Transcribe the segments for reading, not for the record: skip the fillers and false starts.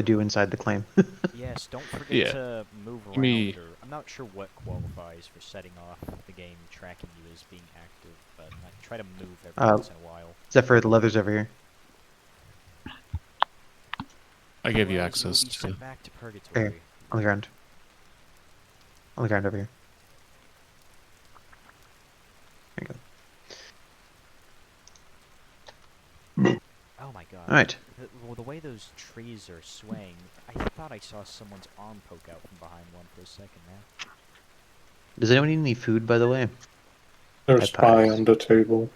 do inside the claim. Yes, don't forget Yeah. to move Give me- around, or I'm not sure what qualifies for setting off the game tracking you as being active, but try to move every once in a while. Except for the leathers over here. I gave you Otherwise, access will be to. sent back to Here, purgatory. on the ground. On the ground over here. There you go. Oh my god. Alright. The way those trees are swaying, I thought I saw someone's arm poke out from behind one for a second there. Does anyone need any food, by the way? There's Pie pie pies. on the table.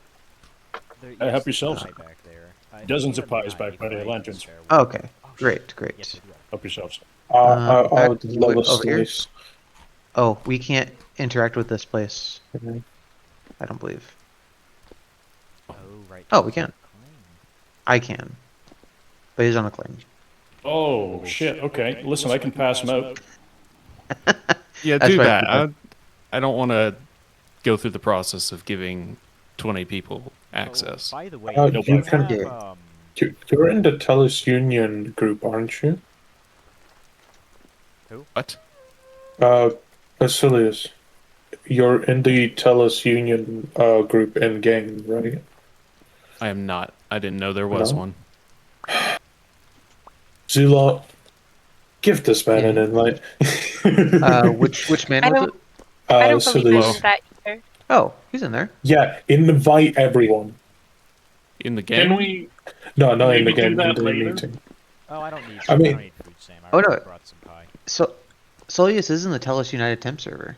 There, Help yes, there's yourselves. pie back there. Dozens you of have a pies back knife, by the right? lanterns. Spare one. Oh, okay. Oh, shit. Great, Yes, great. I do have Help yourselves. I'd back love a over here? slice. Oh, we can't interact with this place. Mhm. I don't believe. Oh, right. Oh, we there's can. that claim. I can. But he's on a claim. Oh, shit. Okay. Listen, I can pass them out. Yeah, That's do why that. I don't want to go through the process of giving 20 people access. Oh, by the way, Uh, you you have, can- You're in the Tellis Union group, aren't you? What? Basilius. You're in the Tellis Union group in game, right? I am not. I didn't know there was No? one. Zula, give this man an Yeah. invite. Which man I was don't- it? I don't believe I'm Basilius. in that either. Oh, he's in there. Yeah, invite everyone. In the game? Can we? No, not in the Maybe do game, in that the later? meeting. Oh, I don't need. I I mean- don't need food, Sam. I Oh, already no. brought some pie. So, Solius is in the Telus United Temp server.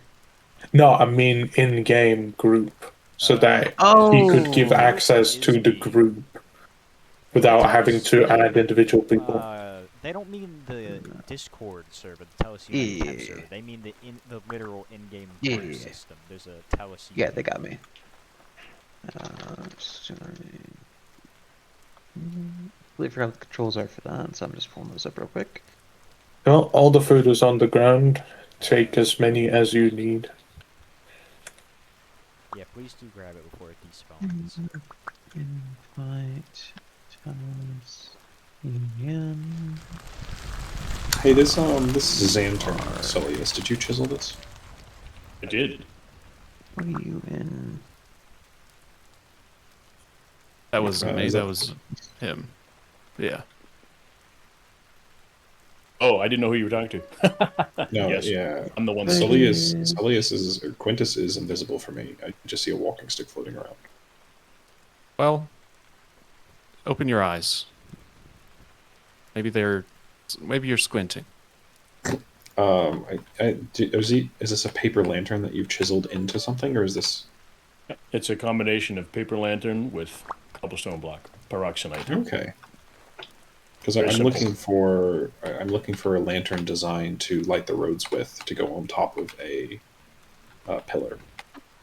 No, I mean in-game group, so that he could give Oh. access to the group without having to add individual people. They don't mean the Discord server, the Telus United Temp Yeah. server. They mean the literal in-game Yeah. group system. There's a Telus. Yeah, United. they got me. Sorry. I forgot what the controls are for that, so I'm just pulling those up real quick. Well, all the food is on the ground. Take as many as you need. Yeah, please do grab it before it despawns. Invite Telus Union. Hey, this is Xantern. Solius, did you chisel this? I did. What are you in? That wasn't me. is That that- was him. Yeah. Oh, I didn't know who you were talking to. No, Yes. yeah. I'm the one. that- Solius is or Quintus is invisible for me. I just see a walking stick floating around. Well, open your eyes. Maybe you're squinting. Is this a paper lantern that you've chiseled into something, or is this? It's a combination of paper lantern with cobblestone block, peroxenite. Okay. Because Very I'm simple. looking for a lantern design to light the roads with to go on top of a pillar.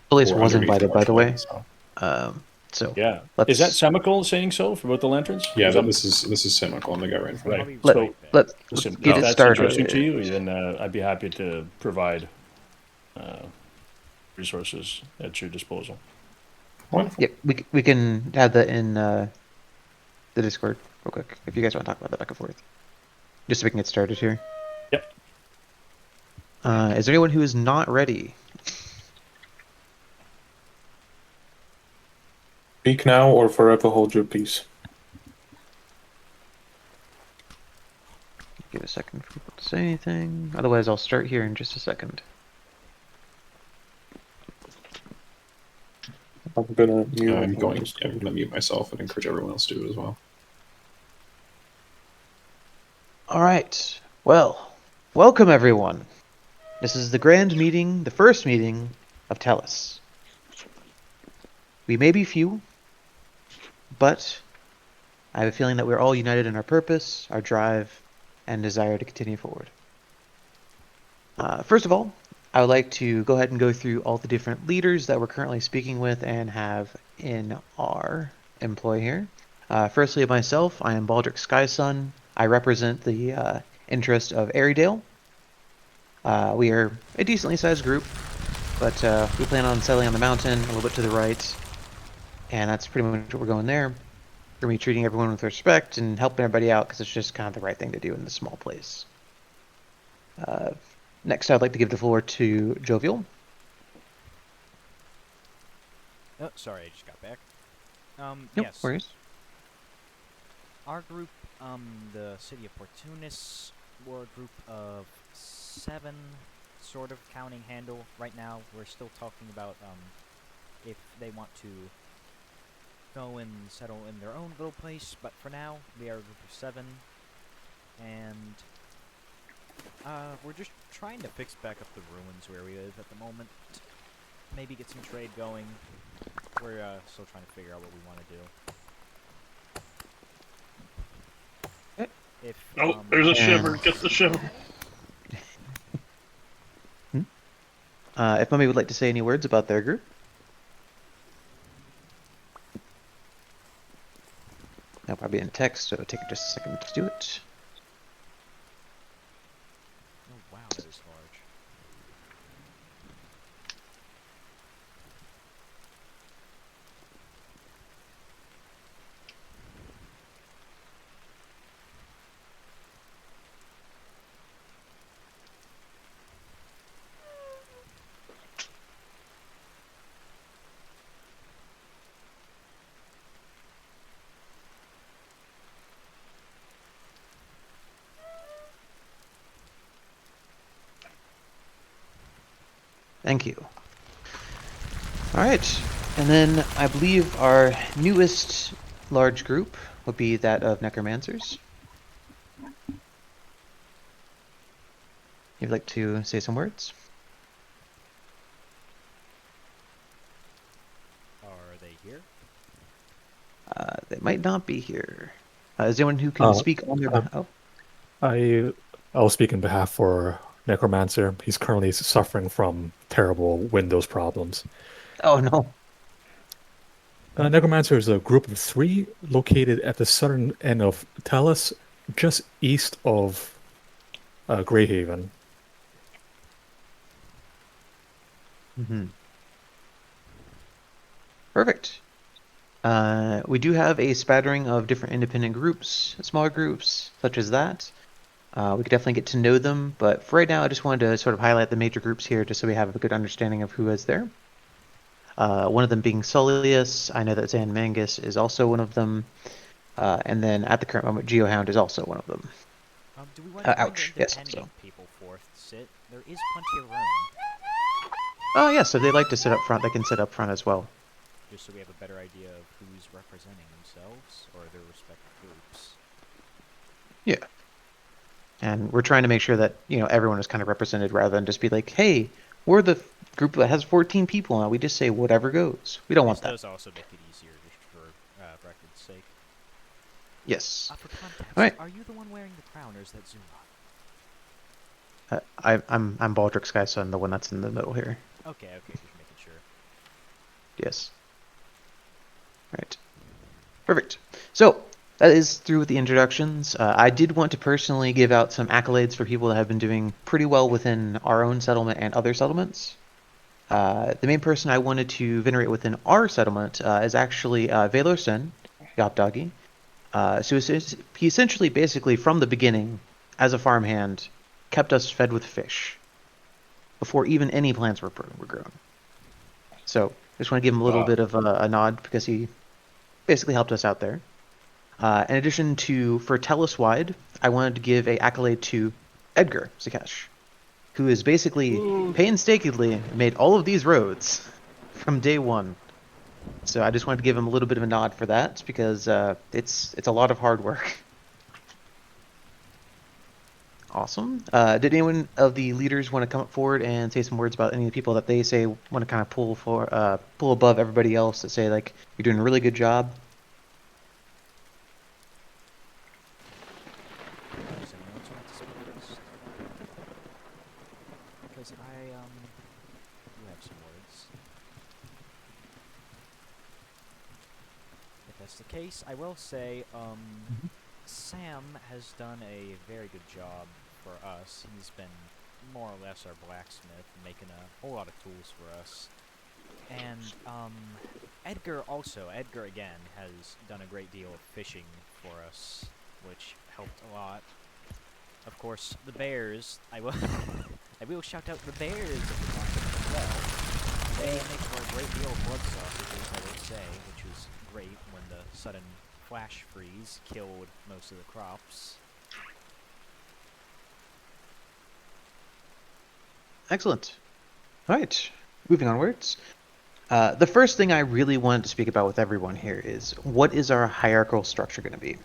Solius or was underneath invited, by the way. so. So Yeah. Let's- Is that Semical saying so for both the lanterns? Yeah, Because but I'm- this is Semical. I'm the guy right in front of Right. me. Probably So, let's Listen, get if it that's started. interesting to you, then I'd be happy to provide resources at your disposal. Wonderful. Yeah, we can have that in the Discord real quick if you guys want to talk about that back and forth. Just so we can get started here. Yep. Is there anyone who is not ready? Speak now or forever hold your peace. Give a second for people to say anything. Otherwise, I'll start here in just a second. I'm gonna mute. I'm going to mute myself and encourage everyone else to do it as well. All right. Well, welcome everyone. This is the grand meeting, the first meeting of Tellis. We may be few, but I have a feeling that we're all united in our purpose, our drive, and desire to continue forward. First of all, I would like to go ahead and go through all the different leaders that we're currently speaking with and have in our employ here. Firstly, myself, I am Baldric Skysun. I represent the interest of Airedale. We are a decently sized group, but we plan on settling on the mountain a little bit to the right, and that's pretty much what we're going there. We're going to be treating everyone with respect and helping everybody out because it's just kind of the right thing to do in this small place. Next, I'd like to give the floor to Jovial. Oh, sorry, I just got back. Nope, Yes. worries. Our group, the City Opportunists, we're a group of 7, sort of counting Handle. Right now, we're still talking about, if they want to go and settle in their own little place, but for now, we are a group of 7, and, we're just trying to fix back up the ruins where we live at the moment. Maybe get some trade going. We're, still trying to figure out what we want to do. If, Oh, there's a And- shiver. Get the shiver. If Mummy would like to say any words about their group. That'll probably be in text, so it'll take just a second to do it. oh wow, that is large. Thank you. All right, and then I believe our newest large group would be that of necromancers. You'd like to say some words? Are they here? They might not be here. Is there anyone who can speak on their behalf? Oh, I'll speak in behalf for Necromancer. He's currently suffering from terrible Windows problems. oh no. Necromancer is a group of 3 located at the southern end of Tellis, just east of Greyhaven. Mm-hmm. Perfect. We do have a spattering of different independent groups, smaller groups, such as that. We could definitely get to know them, but for right now, I just wanted to sort of highlight the major groups here just so we have a good understanding of who is there. One of them being Solius. I know that Zan Mangus is also one of them. And then at the current moment, Geohound is also one of them. Do we want to bring ouch, the yes, independent so. people forth to sit? There is plenty of room, Oh, yes, if they'd like to sit up front, they can sit up front as well. just so we have a better idea of who's representing themselves or their respective groups. Yeah. And we're trying to make sure that, everyone is kind of represented rather than just be like, hey, we're the group that has 14 people now. We just say whatever goes. We don't want This that. does also make it easier, just for record's sake. Yes. For context, All right. are you the one wearing the crown, or is that Zuma? I'm Baldrick's guy, son, the one that's in the middle here. Okay, just making sure. Yes. Right. Perfect. So that is through with the introductions. I did want to personally give out some accolades for people that have been doing pretty well within our own settlement and other settlements. The main person I wanted to venerate within our settlement is actually Valor Sen, Yop-Doggy. So he essentially, basically, from the beginning, as a farmhand, kept us fed with fish before even any plants were grown. So I just want to give him a little bit of a nod because he basically helped us out there. In addition to, for Tellis wide, I wanted to give a accolade to Edgar Zakesh, who has basically painstakingly made all of these roads from day one. So I just wanted to give him a little bit of a nod for that because it's a lot of hard work. Awesome. Did anyone of the leaders want to come up forward and say some words about any of the people that they say want to kind of pull above everybody else to say like you're doing a really good job? Does anyone else want to speak first? Because I do have some words. If that's the case, I will say, Sam has done a very good job for us. He's been more or less our blacksmith, making a whole lot of tools for us. And Edgar also. Edgar again has done a great deal of fishing for us, which helped a lot. Of course, the bears. I will. I will shout out the bears of the continent as well. They make for a great deal of blood sausages, I will say, which was great when the sudden flash freeze killed most of the crops. Excellent. All right, moving onwards. The first thing I really wanted to speak about with everyone here is what is our hierarchical structure going to be?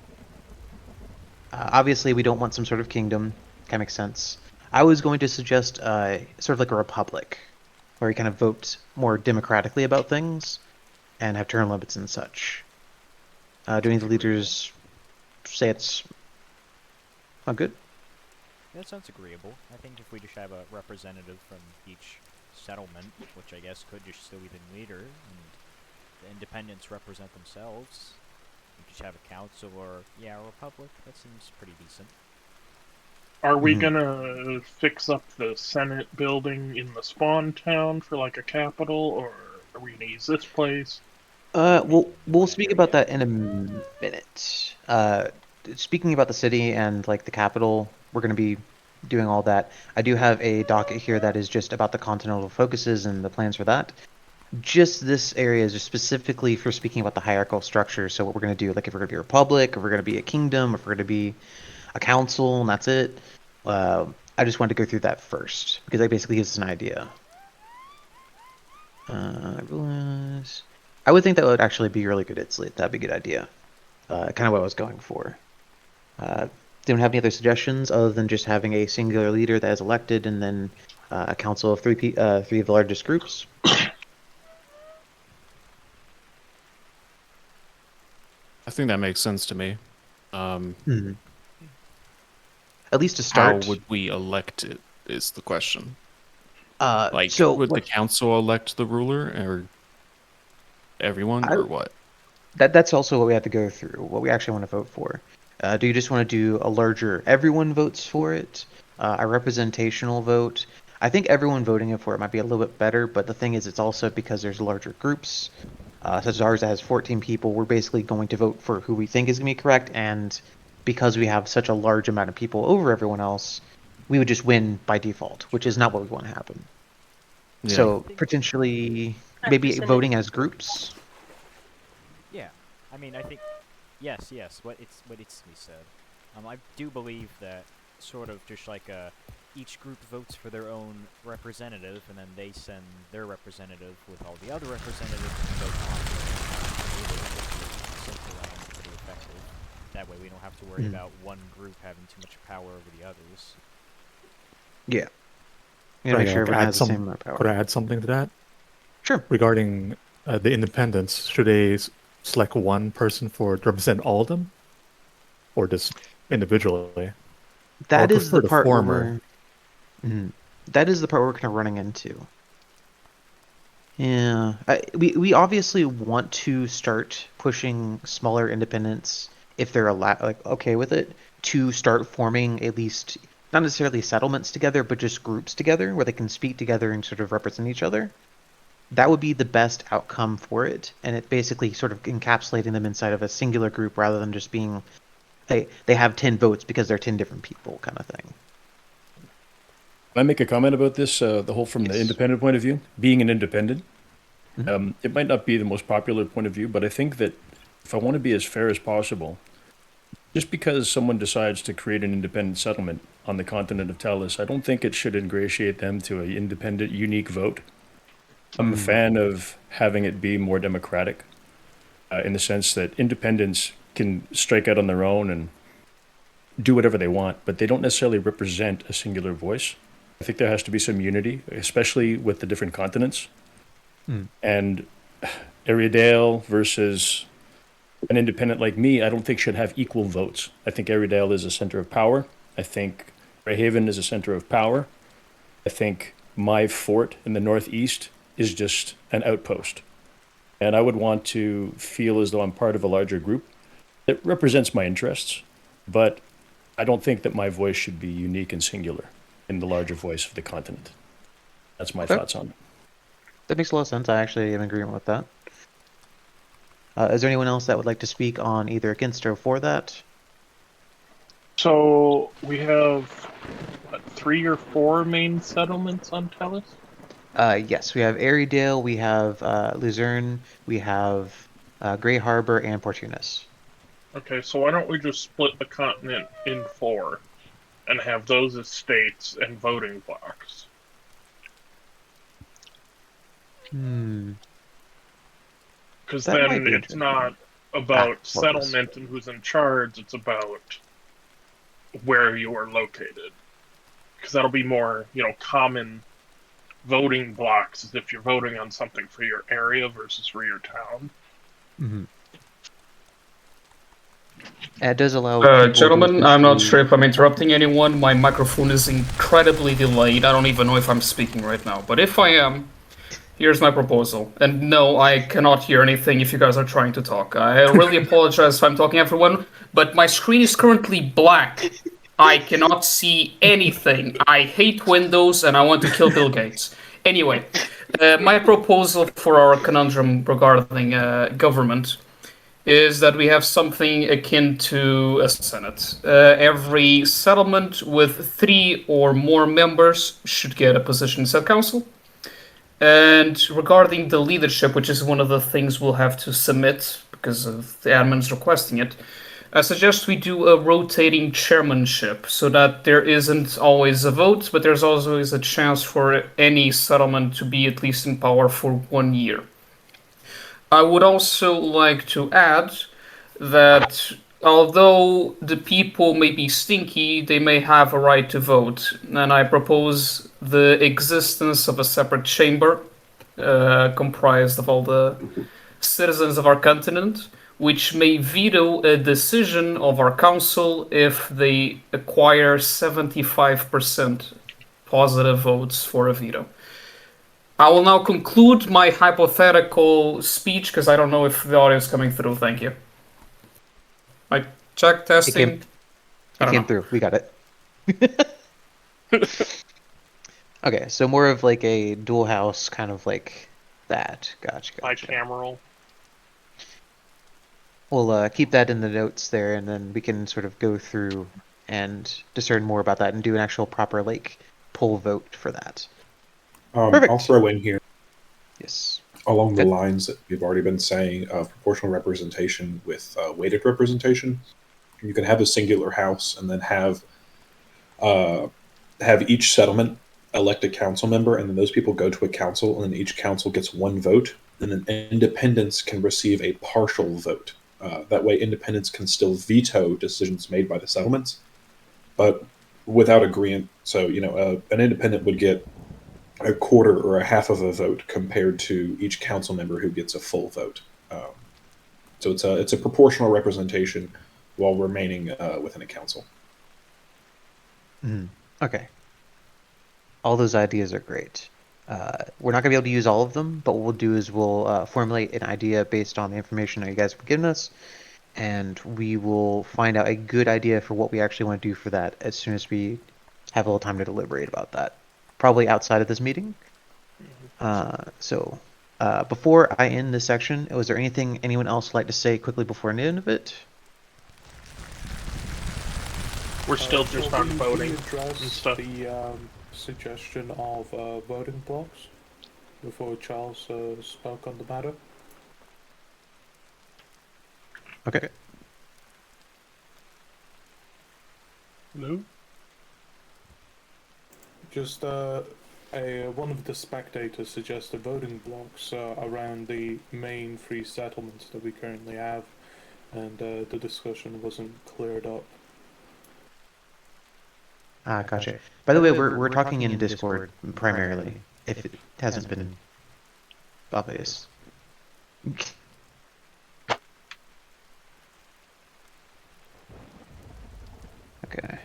Obviously, we don't want some sort of kingdom. Kind of makes sense. I was going to suggest sort of like a republic, where we kind of vote more democratically about things and have term limits and such. Do any of the leaders say it's not good? That sounds agreeable. I think if we just have a representative from each settlement, which I guess could just still be the leader, and the independents represent themselves, we could just have a council or, yeah, a republic. That seems pretty decent. Are we Mhm. gonna fix up the Senate building in the spawn town for like a capital, or are we gonna use this place? We'll Plan speak there about yet. that in a minute. Speaking about the city and like the capital, we're going to be doing all that. I do have a docket here that is just about the continental focuses and the plans for that. Just this area is just specifically for speaking about the hierarchical structure. So what we're going to do, like if we're going to be a republic, if we're going to be a kingdom, if we're going to be a council, and that's it. I just wanted to go through that first because that basically gives us an idea. I would think that would actually be really good at Slate. That'd be a good idea. Kind of what I was going for. Uh, don't have any other suggestions other than just having a singular leader that is elected and then a council of three of the largest groups. I think that makes sense to me. Mhm. At least to How start. would we elect it is the question. So Would the what council elect the ruler or everyone I or what? that's also what we have to go through. What we actually want to vote for. Do you just want to do a larger everyone votes for it, a representational vote? I think everyone voting for it might be a little bit better, but the thing is, it's also because there's larger groups, such as ours that has 14 people. We're basically going to vote for who we think is going to be correct, and because we have such a large amount of people over everyone else, we would just win by default, which is not what we want to happen. Yeah. So potentially, maybe voting as groups. Yeah, I mean, I think yes. What it's me said. I do believe that sort of just like each group votes for their own representative, and then they send their representative with all the other representatives to vote on the leader, which is simple and pretty effective. That way, we don't have to worry Mhm. about one group having too much power over the others. Yeah, you gotta Right, make sure like everyone has the same amount of could power. I add something to that Sure. regarding the independents? Should they select one person to represent all of them, or just individually? I would That is the prefer the part where former. we're mhm. That is the part we're kind of running into. Yeah, we obviously want to start pushing smaller independents if they're like okay with it to start forming at least not necessarily settlements together, but just groups together where they can speak together and sort of represent each other. That would be the best outcome for it, and it basically sort of encapsulating them inside of a singular group rather than just being they have 10 votes because they're 10 different people kind of thing. Can I make a comment about this? The whole from the Yes. independent point of view, being an independent, Mhm. it might not be the most popular point of view, but I think that if I want to be as fair as possible, just because someone decides to create an independent settlement on the continent of Tellis, I don't think it should ingratiate them to an independent, unique vote. I'm a Mm. fan of having it be more democratic, in the sense that independents can strike out on their own and do whatever they want, but they don't necessarily represent a singular voice. I think there has to be some unity, especially with the different continents. Mm. And Ariadale versus an independent like me, I don't think should have equal votes. I think Ariadale is a center of power. I think Greyhaven is a center of power. I think my fort in the northeast is just an outpost. And I would want to feel as though I'm part of a larger group that represents my interests, but I don't think that my voice should be unique and singular in the larger voice of the continent. That's my Okay. thoughts on it. That makes a lot of sense. I actually am in agreement with that. Is there anyone else that would like to speak on either against or for that? So we have what, 3 or 4 main settlements on Tellis? Yes, we have Airedale, we have Luzerne, we have Gray Harbor, and Portunus. Okay, so why don't we just split the continent in 4 and have those as states and voting blocks? Hmm, Because that might then be it's interesting. not about Apologies. settlement and who's in charge, it's about where you are located. Because that'll be more, common voting blocks as if you're voting on something for your area versus for your town. Mm-hmm. It does allow people to Gentlemen, I'm not sure essentially. if I'm interrupting anyone. My microphone is incredibly delayed. I don't even know if I'm speaking right now. But if I am, here's my proposal. And no, I cannot hear anything if you guys are trying to talk. I really apologize if I'm talking, everyone, but my screen is currently black. I cannot see anything. I hate Windows and I want to kill Bill Gates. Anyway, my proposal for our conundrum regarding government is that we have something akin to a Senate. Every settlement with 3 or more members should get a position in said council. And regarding the leadership, which is one of the things we'll have to submit because of the admins requesting it, I suggest we do a rotating chairmanship so that there isn't always a vote, but there's always a chance for any settlement to be at least in power for 1 year. I would also like to add that although the people may be stinky, they may have a right to vote. And I propose the existence of a separate chamber comprised of all the citizens of our continent, which may veto a decision of our council if they acquire 75% positive votes for a veto. I will now conclude my hypothetical speech because I don't know if the audio is coming through. Thank you. My check It testing. came. I It don't came know. through. We got it. Okay, so more of like a dual house kind of like that. Gotcha. Bicameral. We'll keep that in the notes there, and then we can sort of go through and discern more about that and do an actual proper like poll vote for that. I'll Perfect. throw in here Yes. along the Good. lines that we've already been saying of proportional representation with weighted representation. You can have a singular house and then have each settlement elect a council member, and then those people go to a council, and then each council gets 1 vote, and then independents can receive a partial vote. That way, independents can still veto decisions made by the settlements, but without agreement. So, an independent would get a quarter or a half of a vote compared to each council member who gets a full vote. So it's a proportional representation while remaining within a council. Mhm. Okay. All those ideas are great. We're not gonna be able to use all of them, but what we'll do is we'll formulate an idea based on the information that you guys have given us, and we will find out a good idea for what we actually want to do for that as soon as we have a little time to deliberate about that. Probably outside of this meeting. Before I end this section, was there anything anyone else would like to say quickly before the end of it? We're still just on voting and address stuff. the suggestion of voting blocks before Charles spoke on the matter? Okay. Hello? Just one of the spectators suggested voting blocks around the main 3 settlements that we currently have, and the discussion wasn't cleared up. Gotcha. By the way, we're talking in Discord primarily, if it hasn't been obvious. Okay.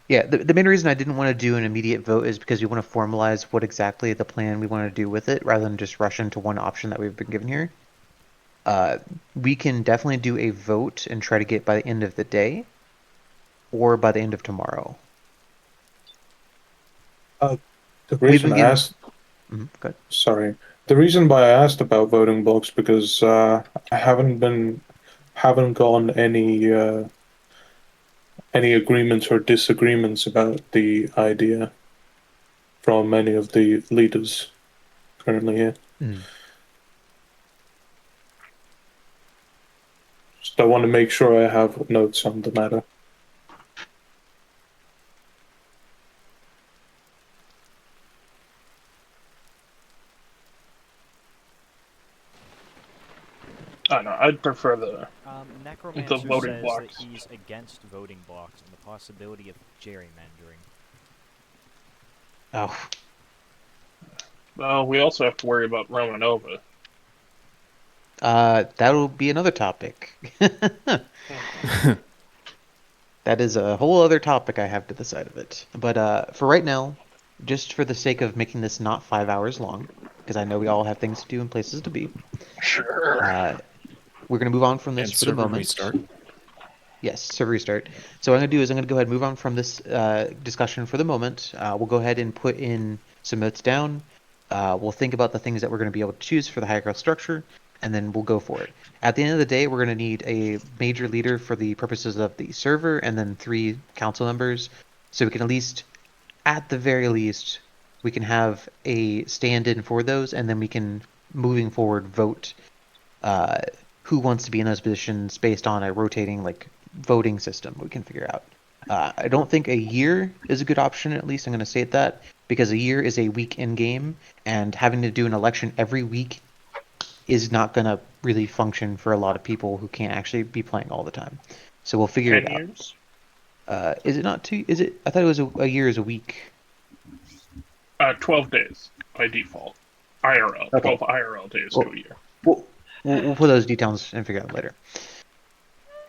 Yeah, the main reason I didn't want to do an immediate vote is because we want to formalize what exactly the plan we want to do with it, rather than just rush into one option that we've been given here. We can definitely do a vote and try to get by the end of the day. or by the end of tomorrow. The We've reason been I getting. asked, Good. sorry, the reason why I asked about voting blocks because I haven't gotten any agreements or disagreements about the idea from many of the leaders currently here. Mm. Just I want to make sure I have notes on the matter. I don't know. I'd prefer the Necromancer voting says that blocks. he's against voting blocks and the possibility of gerrymandering. Oh, Well, we also have to worry about Romanova. that'll be another topic. That is a whole other topic I have to the side of it. But for right now, just for the sake of making this not 5 hours long, because I know we all have things to do and places to be, Sure. we're going to move on from this And for the server moment. restart. Yes, server restart. So what I'm going to do is I'm going to go ahead and move on from this discussion for the moment. We'll go ahead and put in some notes down. We'll think about the things that we're going to be able to choose for the hierarchical structure, and then we'll go for it. At the end of the day, we're going to need a major leader for the purposes of the server, and then 3 council members, so we can at the very least, we can have a stand-in for those, and then we can, moving forward, vote uh, who wants to be in those positions based on a rotating voting system we can figure out. I don't think a year is a good option, at least I'm going to state that, because a year is a week in game, and having to do an election every week is not going to really function for a lot of people who can't actually be playing all the time. So we'll figure 10 it out. years? Is it not two? Is it? I thought it was a year is a week. 12 days by default. IRL. Okay. 12 IRL days Well, to a year. we'll put those details and figure out later.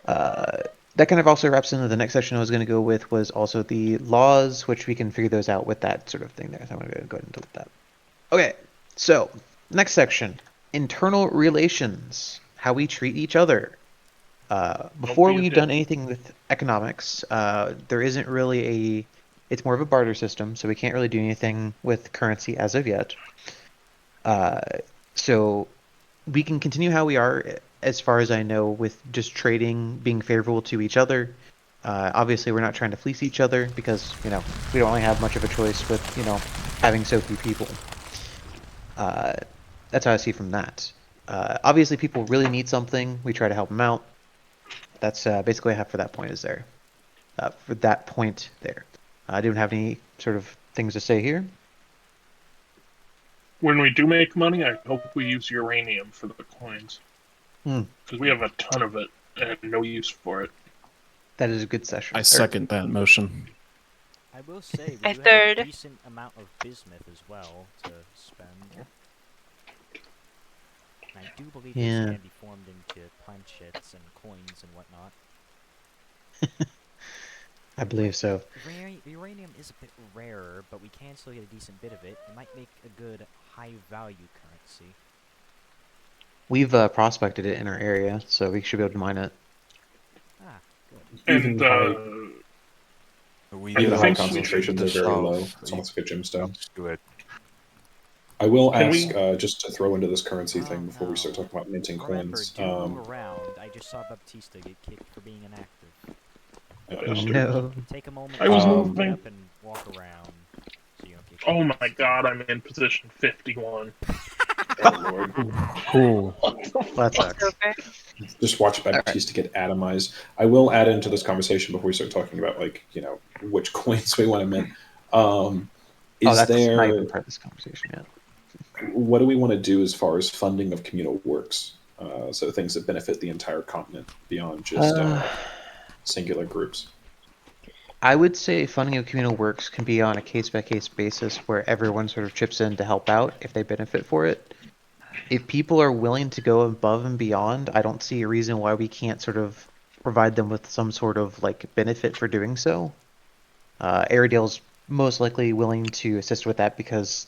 That kind of also wraps into the next section I was going to go with was also the laws, which we can figure those out with that sort of thing there. So I'm going to go ahead and delete that. Okay, so next section, internal relations, how we treat each other. Before be a we've dick. done anything with economics, there isn't really it's more of a barter system, so we can't really do anything with currency as of yet. So we can continue how we are, as far as I know, with just trading, being favorable to each other. Obviously, we're not trying to fleece each other because, we don't really have much of a choice with, having so few people. That's how I see from that. Obviously, people really need something. We try to help them out. That's basically what I have for that point is there. For that point there. I don't have any sort of things to say here. When we do make money, I hope we use uranium for the coins. Hmm. Because we have a ton of it and no use for it. That is a good session. I second that motion. I will say we I do have third. a decent amount of bismuth as well to spend. And I do believe these Yeah. can be formed into planchets and coins and whatnot. I believe so. Uranium is a bit rarer, but we can still get a decent bit of it. It might make a good high-value currency. We've prospected it in our area, so we should be able to mine it. Ah, good. And Even the high think concentrations are very low. It's almost like a gemstone. I will Can ask, we- just to throw into this currency Oh, thing before we start no. talking about minting Remember, coins. do move around. I just saw Baptista get kicked for being inactive. No. Take a moment I was to moving. get up and walk around so you don't get Oh kicked. my god, I'm in position 51. Oh, Lord. That sucks. Over. Just watch Baptiste get atomized. I will add into this conversation before we start talking about, which coins we want to mint. Is That's there not even part of this conversation yet. what do we want to do as far as funding of communal works? So things that benefit the entire continent beyond just singular groups. I would say funding of communal works can be on a case-by-case basis where everyone sort of chips in to help out if they benefit for it. If people are willing to go above and beyond, I don't see a reason why we can't sort of provide them with some sort of benefit for doing so. Airedale's most likely willing to assist with that because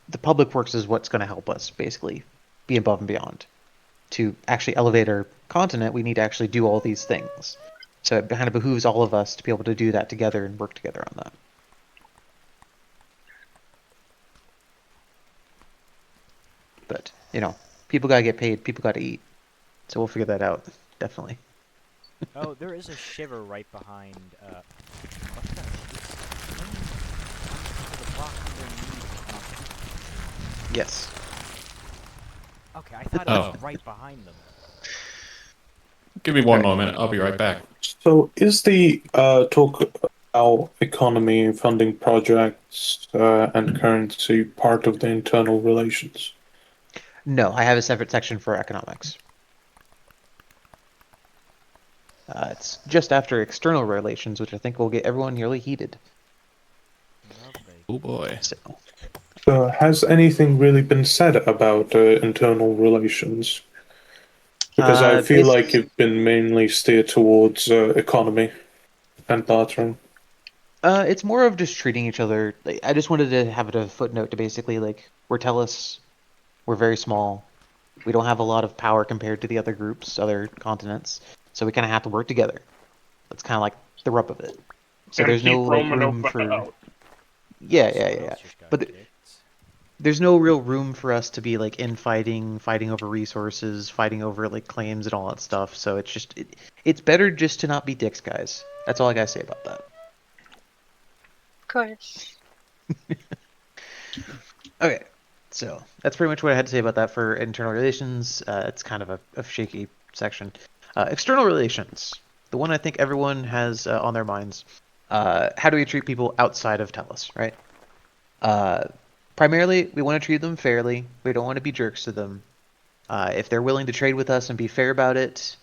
the public works is what's going to help us basically be above and beyond. To actually elevate our continent, we need to actually do all these things. So it kind of behooves all of us to be able to do that together and work together on that. But, people gotta get paid, people gotta eat. So we'll figure that out, definitely. Oh, there is a shiver right behind. What the? It's the block underneath. Yes. Okay, I thought it Oh. was right behind them. Give me one Alright. moment. I'll be right back. So, is the talk about economy, funding projects, and currency part of the internal relations? No, I have a separate section for economics. It's just after external relations, which I think will get everyone nearly heated. Lovely. Oh boy. So, has anything really been said about internal relations? Because I feel like it's been mainly steered towards economy and bartering. It's more of just treating each other. I just wanted to have it a footnote to basically we're Tellis, we're very small, we don't have a lot of power compared to the other groups, other continents, so we kind of have to work together. That's kind of like the rub of it. So And there's no keep room Romanova for out. yeah. Just got But kicked. there's no real room for us to be infighting, fighting over resources, fighting over claims and all that stuff. So it's just it's better just to not be dicks, guys. That's all I gotta say about that. Of course. Okay, so that's pretty much what I had to say about that for internal relations. It's kind of a shaky section. External relations, the one I think everyone has on their minds. How do we treat people outside of Telus, right? Primarily, we want to treat them fairly. We don't want to be jerks to them. If they're willing to trade with us and be fair about it,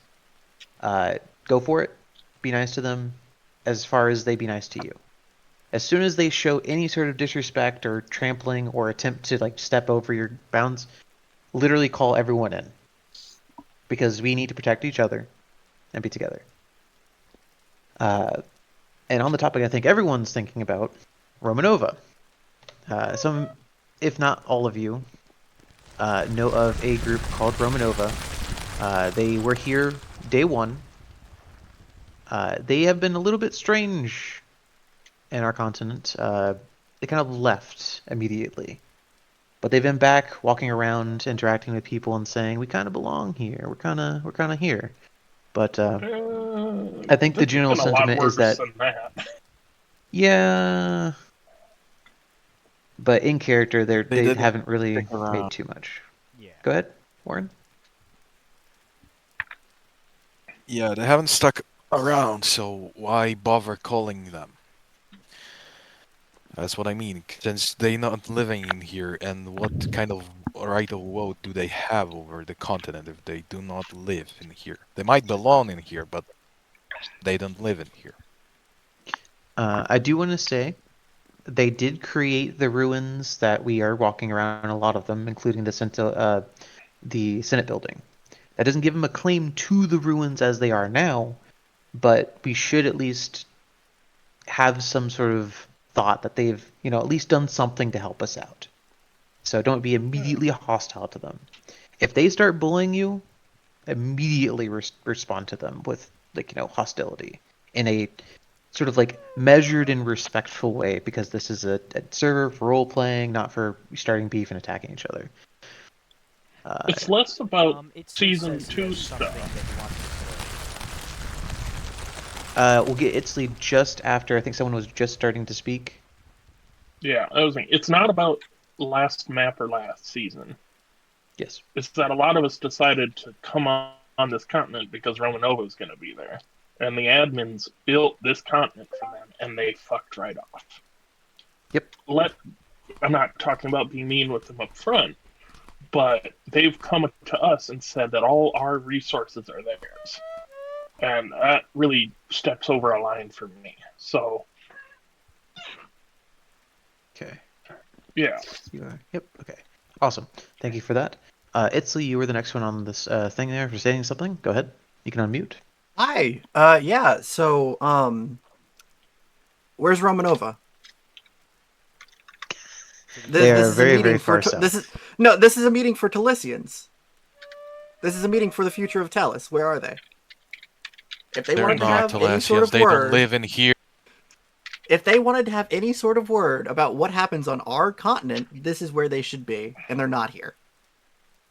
go for it. Be nice to them as far as they be nice to you. As soon as they show any sort of disrespect or trampling or attempt to step over your bounds, literally call everyone in. Because we need to protect each other and be together. And on the topic I think everyone's thinking about, Romanova. Some, if not all of you, know of a group called Romanova. They were here day one. They have been a little bit strange in our continent. They kind of left immediately. But they've been back, walking around, interacting with people, and saying, "We kind of belong here. We're kind of here." But I think the This has general been a lot sentiment is worse that, than that. yeah, but in character, they didn't haven't really stick around. made too much. Yeah. Go ahead, Warren. Yeah, they haven't stuck around, so why bother calling them? That's what I mean. Since they're not living in here, and what kind of right of vote do they have over the continent if they do not live in here? They might belong in here, but they don't live in here. I do want to say they did create the ruins that we are walking around, a lot of them, including the Senate building. That doesn't give them a claim to the ruins as they are now, but we should at least have some sort of thought that they've, at least done something to help us out. So don't be immediately hostile to them. If they start bullying you, immediately respond to them with hostility in a sort of measured and respectful way, because this is a server for role playing, not for starting beef and attacking each other. It's less about Itzy season says he 2 has something stuff. that he wants to say. We'll get Itzley just after. I think someone was just starting to speak. Yeah, I was thinking, it's not about last map or last season. Yes. It's that a lot of us decided to come on this continent because Romanova was going to be there. And the admins built this continent for them, and they fucked right off. Yep. I'm not talking about being mean with them up front, but they've come to us and said that all our resources are theirs. And that really steps over a line for me. So, Okay. yeah. You are. Yep. Okay. Awesome. Thank you for that. Itzley, you were the next one on this thing there for saying something. Go ahead. You can unmute. Hi. Yeah. So, where's Romanova? They are very, very far south. This is a meeting for Tellisians. This is a meeting for the future of Tellis. Where are they? If they They're wanted to not have any sort Telesians. of They don't word, live in here. if they wanted to have any sort of word about what happens on our continent, this is where they should be, and they're not here.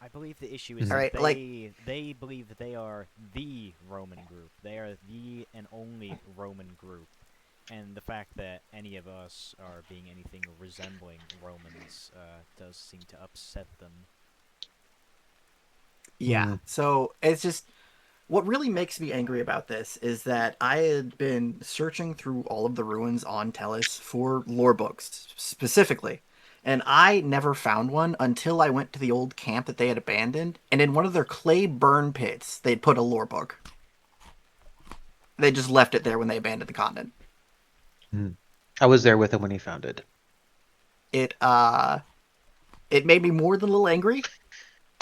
I believe the issue is All that right, like they believe that they are the Roman group. They are the and only Roman group. And the fact that any of us are being anything resembling Romans does seem to upset them. yeah. So it's just what really makes me angry about this is that I had been searching through all of the ruins on Tellis for lore books specifically, and I never found one until I went to the old camp that they had abandoned, and in one of their clay burn pits, they'd put a lore book. They just left it there when they abandoned the continent. I was there with him when he found it. It made me more than a little angry,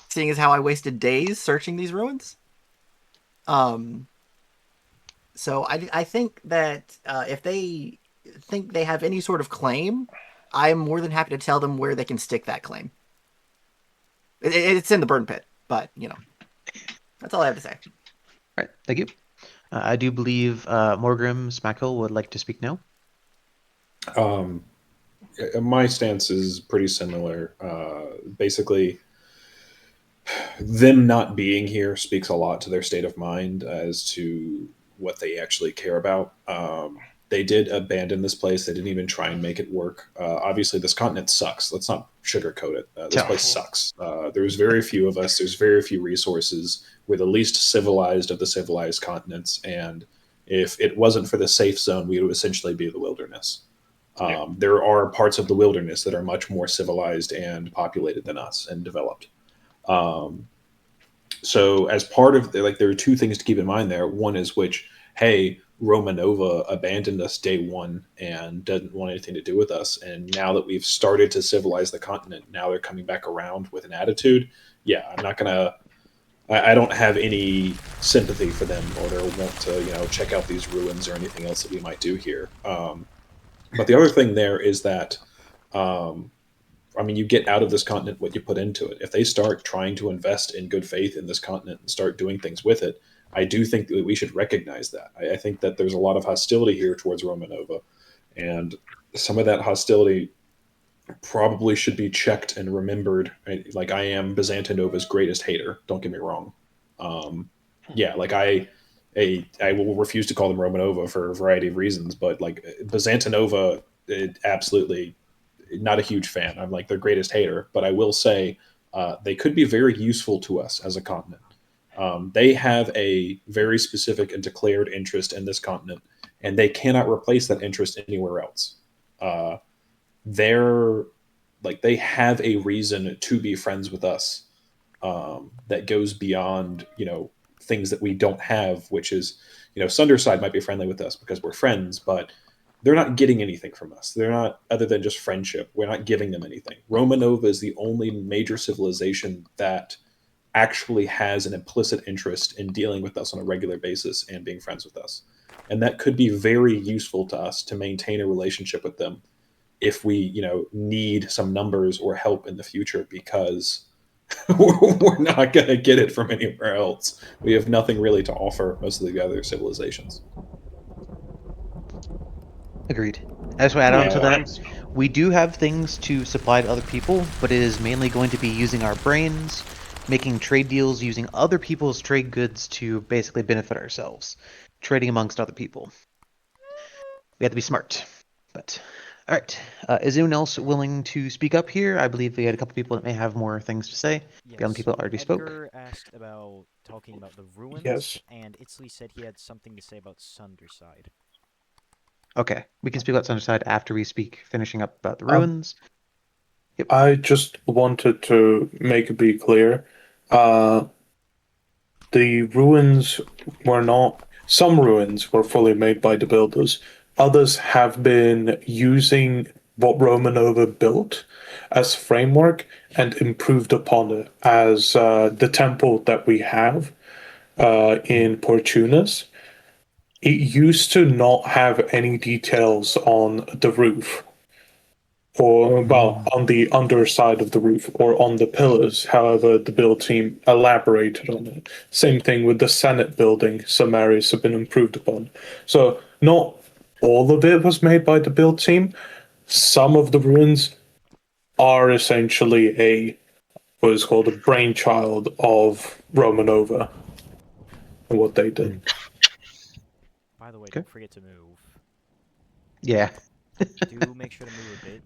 seeing as how I wasted days searching these ruins. So I think that if they think they have any sort of claim, I'm more than happy to tell them where they can stick that claim. It's in the burn pit, but that's all I have to say. All right, thank you. I do believe Morgrim Smackhill would like to speak now. My stance is pretty similar. Basically, them not being here speaks a lot to their state of mind as to what they actually care about. They did abandon this place. They didn't even try and make it work. Obviously, this continent sucks. Let's not sugarcoat it. This place sucks. There's very few of us. There's very few resources. We're the least civilized of the civilized continents. And if it wasn't for the safe zone, we would essentially be the wilderness. There are parts of the wilderness that are much more civilized and populated than us and developed. So as part of there are two things to keep in mind there. One is which, hey, Romanova abandoned us day one and doesn't want anything to do with us. And now that we've started to civilize the continent, now they're coming back around with an attitude. Yeah, I'm not gonna. I don't have any sympathy for them or their want to check out these ruins or anything else that we might do here. But the other thing there is that. You get out of this continent what you put into it. If they start trying to invest in good faith in this continent and start doing things with it, I do think that we should recognize that. I think that there's a lot of hostility here towards Romanova, and some of that hostility probably should be checked and remembered. Like, I am Byzantinova's greatest hater. Don't get me wrong. I will refuse to call them Romanova for a variety of reasons, but like Byzantinova, absolutely not a huge fan. I'm like their greatest hater, but I will say they could be very useful to us as a continent. They have a very specific and declared interest in this continent, and they cannot replace that interest anywhere else. They have a reason to be friends with us that goes beyond things that we don't have, which is Sunderside might be friendly with us because we're friends, but they're not getting anything from us. They're not, other than just friendship. We're not giving them anything. Romanova is the only major civilization that actually has an implicit interest in dealing with us on a regular basis and being friends with us. And that could be very useful to us to maintain a relationship with them if we, need some numbers or help in the future, because we're not going to get it from anywhere else. We have nothing really to offer most of the other civilizations. Agreed. I just want to add on to that. We do have things to supply to other people, but it is mainly going to be using our brains, making trade deals, using other people's trade goods to basically benefit ourselves, trading amongst other people. We have to be smart. But all right, is anyone else willing to speak up here? I believe we had a couple people that may have more things to say. Yes, beyond the people that already Edgar spoke. asked about talking about the ruins, Yes. and Itzley said he had something to say about Sunderside. Okay, we can speak about Sunderside after we speak, finishing up about the ruins. Yep. I just wanted to make it be clear. The ruins were not. Some ruins were fully made by the builders. Others have been using what Romanova built as framework and improved upon it, as the temple that we have in Portunis. It used to not have any details on the roof. or well, on the underside of the roof or on the pillars. However, the build team elaborated on it. Same thing with the Senate building. Some areas have been improved upon. So not all of it was made by the build team. Some of the ruins are essentially a what is called a brainchild of Romanova and what they did. By the way, Okay. don't forget to move. Yeah. Do make sure to move a bit.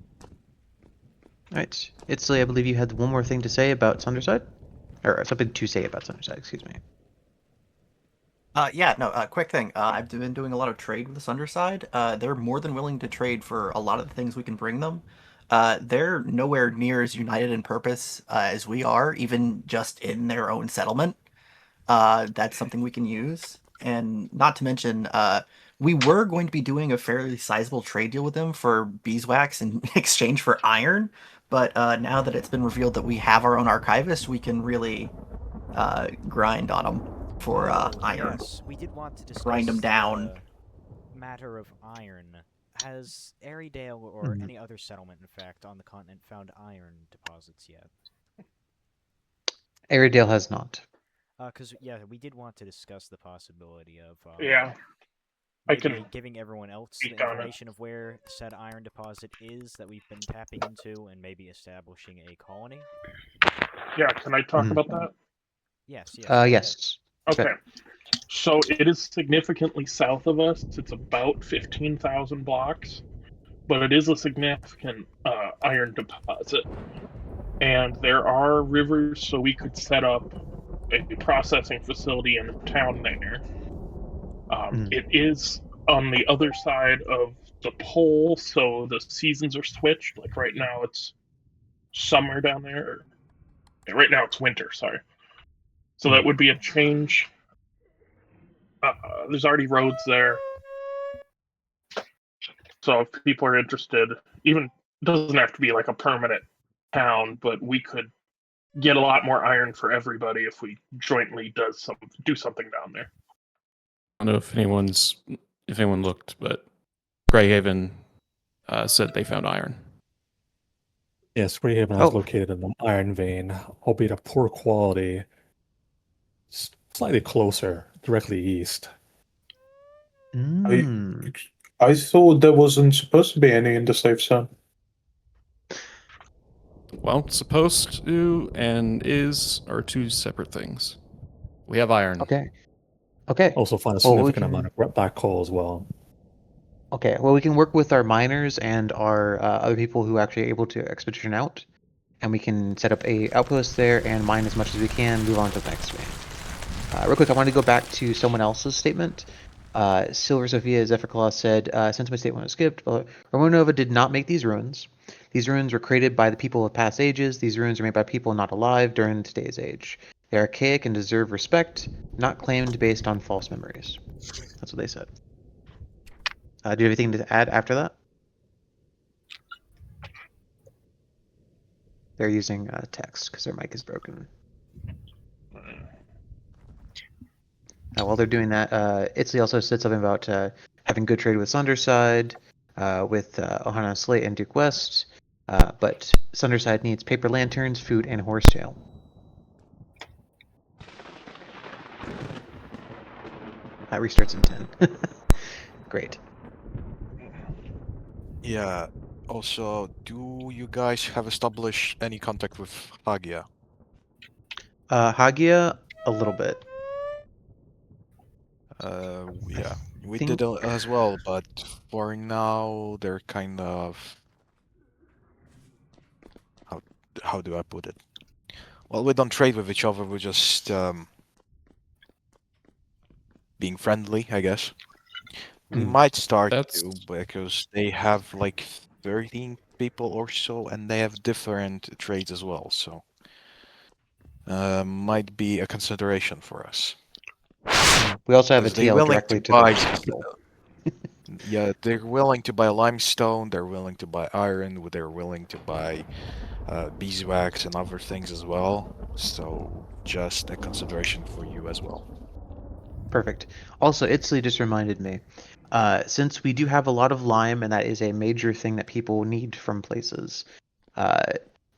Alright. Itzley, I believe you had one more thing to say about Sunderside? Or something to say about Sunderside, excuse me. Quick thing. I've been doing a lot of trade with the Sunderside. They're more than willing to trade for a lot of the things we can bring them. They're nowhere near as united in purpose as we are, even just in their own settlement. That's something we can use. And not to mention, we were going to be doing a fairly sizable trade deal with them for beeswax in exchange for iron. But now that it's been revealed that we have our own archivist, we can really grind on them for iron. Yes, we did want to discuss Grind them down. the matter of iron. Has Airedale or any other settlement, in fact, on the continent found iron deposits yet? Airedale has not. Because, yeah, we did want to discuss the possibility of Yeah, I maybe can giving everyone else the speak on it. information of where said iron deposit is that we've been tapping into and maybe establishing a colony. Yeah, can I talk about that? Yes, yes. go ahead. Yes. Okay. So it is significantly south of us. It's about 15,000 blocks, but it is a significant iron deposit. And there are rivers, so we could set up a processing facility in a town there. It is on the other side of the pole, so the seasons are switched. Like right now, it's summer down there. Right now, it's winter. Sorry. So that would be a change. There's already roads there. So if people are interested, even it doesn't have to be like a permanent town, but we could get a lot more iron for everybody if we jointly do something down there. I don't know if anyone looked, but Greyhaven said they found iron. Yes, Greyhaven is located in the iron vein, albeit a poor quality, slightly closer, directly east. I thought there wasn't supposed to be any in the safe zone. Well, supposed to and is are two separate things. We have iron. Okay. Also find a significant amount of black coal as well. Okay, well, we can work with our miners and our other people who are actually able to expedition out, and we can set up a outpost there and mine as much as we can, move on to the next vein. Real quick, I want to go back to someone else's statement. Silver Sophia Zephyrclaw said, since my statement was skipped, Romanova did not make these ruins. These ruins were created by the people of past ages. These ruins are made by people not alive during today's age. They are archaic and deserve respect, not claimed based on false memories. That's what they said. Do you have anything to add after that? They're using text because their mic is broken. While they're doing that, Itzley also said something about having good trade with Sunderside, with Ohana Slate and Duke West, but Sunderside needs paper lanterns, food, and horsetail. That restarts in 10. Great. Yeah. Also, do you guys have established any contact with Hagia? Hagia, a little bit. Yeah, we did as well, but for now they're kind of how do I put it? Well, we don't trade with each other. We're just being friendly, I guess. We might start to, because they have like 13 people or so, and they have different trades as well. So might be a consideration for us. We also have a TL directly to the hospital. Yeah, they're willing to buy limestone, they're willing to buy iron, they're willing to buy beeswax and other things as well. So just a consideration for you as well. Perfect. Also, Itzley just reminded me, since we do have a lot of lime, and that is a major thing that people need from places, uh,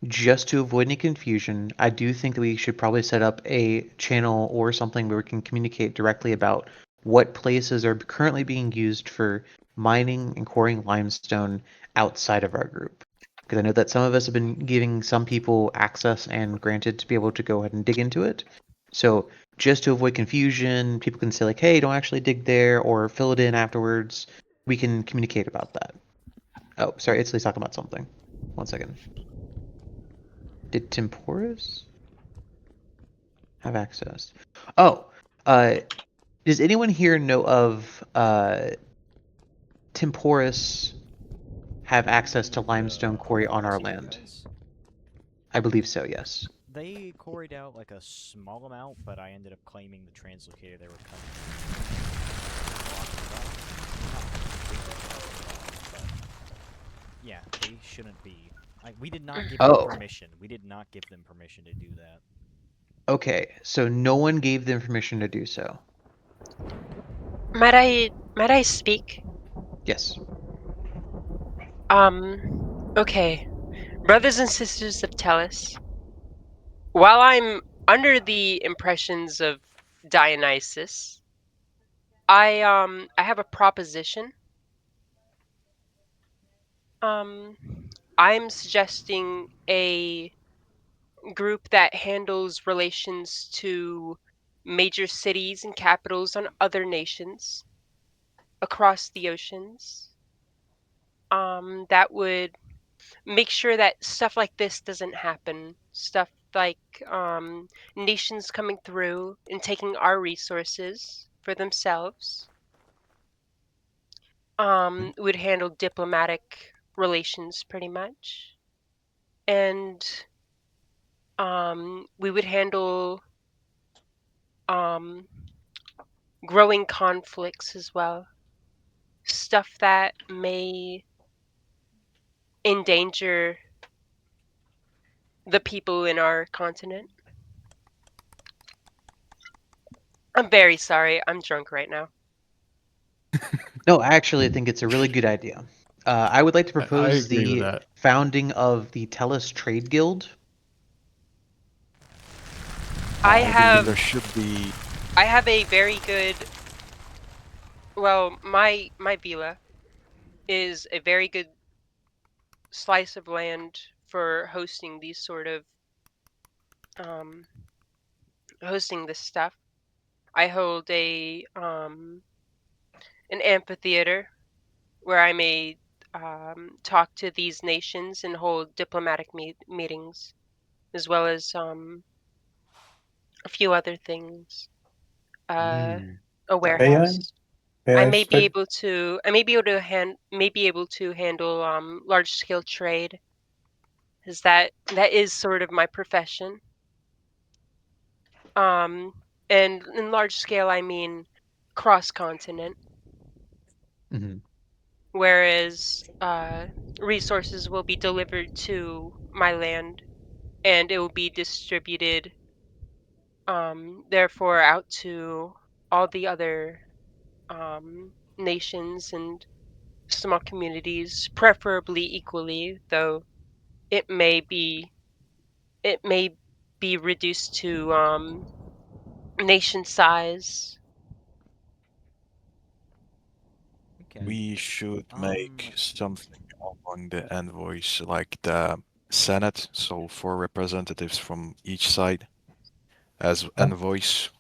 just to avoid any confusion, I do think that we should probably set up a channel or something where we can communicate directly about what places are currently being used for mining and quarrying limestone outside of our group. Because I know that some of us have been giving some people access and granted to be able to go ahead and dig into it. So just to avoid confusion, people can say like, "Hey, don't actually dig there," or fill it in afterwards. We can communicate about that. Oh, sorry, Itzley's talking about something. 1 second. Did Temporus have access? Oh, does anyone here know of Temporus have access to limestone quarry on our land? Guys? I believe so, yes. They quarried out like a small amount, but I ended up claiming the translocator they were coming. Yeah, they shouldn't be. We did not give them Oh, permission. We did not give them permission to do that. okay. So no one gave them permission to do so. Might I speak? Yes. Okay. Brothers and sisters of Tellis, while I'm under the impressions of Dionysus, I have a proposition. Um, I'm suggesting a group that handles relations to major cities and capitals on other nations across the oceans. That would make sure that stuff like this doesn't happen. Stuff like nations coming through and taking our resources for themselves. Would handle diplomatic relations pretty much. And we would handle um, growing conflicts as well. Stuff that may endanger the people in our continent. I'm very sorry. I'm drunk right now. No, I actually think it's a really good idea. I would like to I propose agree with the that. founding of the Tellis Trade Guild. I I believe there have should be. I have a very good my villa is a very good slice of land for hosting these sort of um hosting this stuff. I hold a an amphitheater where I may talk to these nations and hold diplomatic meetings, as well as a few other things. Uh, Mm, a that would May be I? warehouse. May I spec? I may be able to handle large scale trade, as that is sort of my profession. Um, and in large scale, I mean cross continent, Mhm. whereas resources will be delivered to my land and it will be distributed, therefore, out to all the other nations and small communities, preferably equally, though it may be it may be reduced to nation size. Okay. We should Um, make something among the envoys, like the Senate, so 4 representatives from each side as Huh? envoys.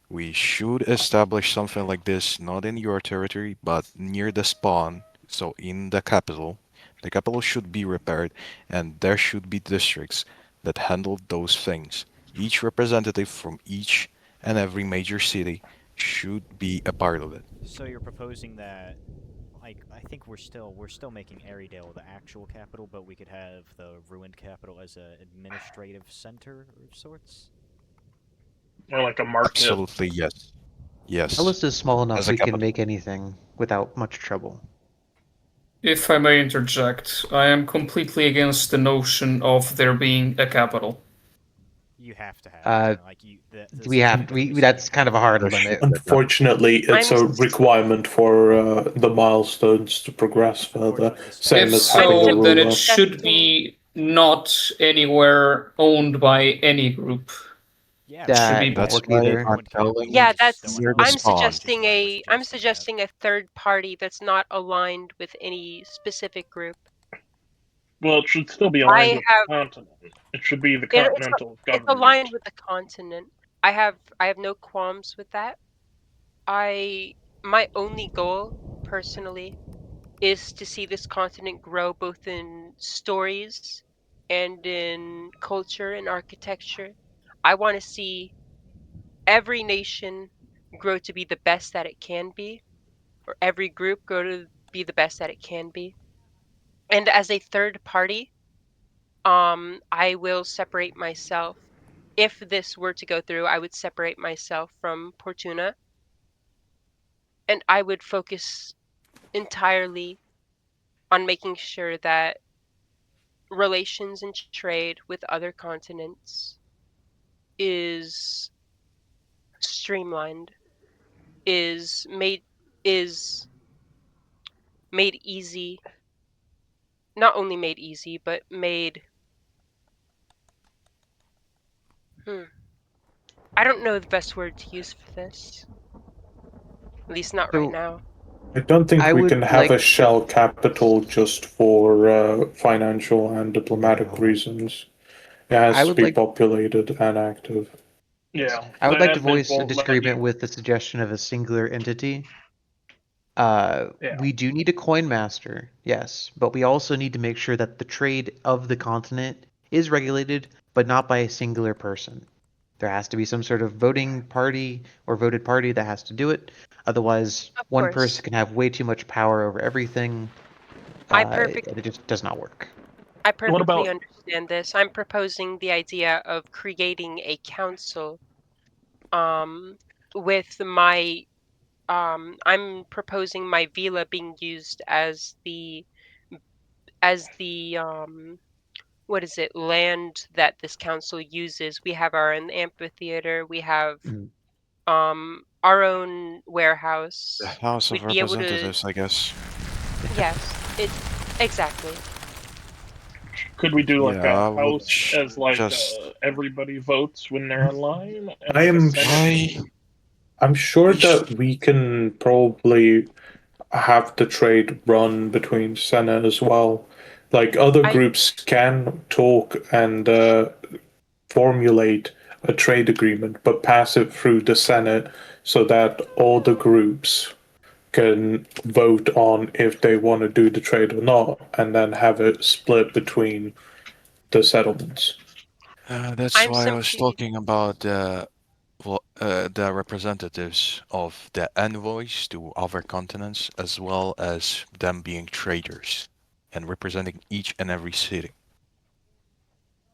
We should establish something like this, not in your territory, but near the spawn, so in the capital. The capital should be repaired, and there should be districts that handle those things. Each representative from each and every major city should be a part of it. so you're proposing that, like, I think we're still making Arydale the actual capital, but we could have the ruined capital as a administrative center of sorts. Or like a market. Absolutely, yes. Yes. Tellis is small enough As a we can capital. make anything without much trouble. If I may interject, I am completely against the notion of there being a capital. You have to have Uh, like you. we have that's kind of a hard limit. Unfortunately, it's a requirement for the milestones to progress further. Same If as having a so, then it ruler. should be not anywhere owned by any group. Yeah, It should That be won't That's work why either. I'm telling Yeah, that's. near the I'm spawn. suggesting a third party that's not aligned with any specific group. Well, it should still be aligned I with have. the continent. It should be the It's continental it's government. aligned with the continent. I have no qualms with that. My only goal personally is to see this continent grow both in stories and in culture and architecture. I want to see every nation grow to be the best that it can be, or every group grow to be the best that it can be. And as a third party, I will separate myself. If this were to go through, I would separate myself from Portuna, and I would focus entirely on making sure that relations and trade with other continents is streamlined, is is made easy, not only made easy, but made hmm, I don't know the best word to use for this. At least not right So now. I don't think I we would can have like a shell capital just for financial and diplomatic reasons. It I has to would be like populated and active. Yeah, I the would like to admin voice a won't let disagreement you. with the suggestion of a singular entity. Yeah, We do need a coin master, yes, but we also need to make sure that the trade of the continent is regulated, but not by a singular person. There has to be some sort of voting party or voted party that has to do it. Otherwise, Of one course. person can have way too much power over everything, I perfect and it just does not work. I what perfectly about understand this. I'm proposing the idea of creating a council um with my I'm proposing my villa being used as the what is it, land that this council uses. We have our own amphitheater, we have Mm. our own the warehouse. House of We'd be able to. Representatives, I guess. Yes, it exactly. could we do like Yeah, a I would house as like just. everybody votes when they're online and I like a am senate? I'm sure We sh- that we can probably have the trade run between Senate as well. Like other I groups can talk and formulate a trade agreement, but pass it through the Senate so that all the groups can vote on if they want to do the trade or not, and then have it split between the settlements. that's I'm why I was simply talking about the representatives of the envoys to other continents, as well as them being traders and representing each and every city.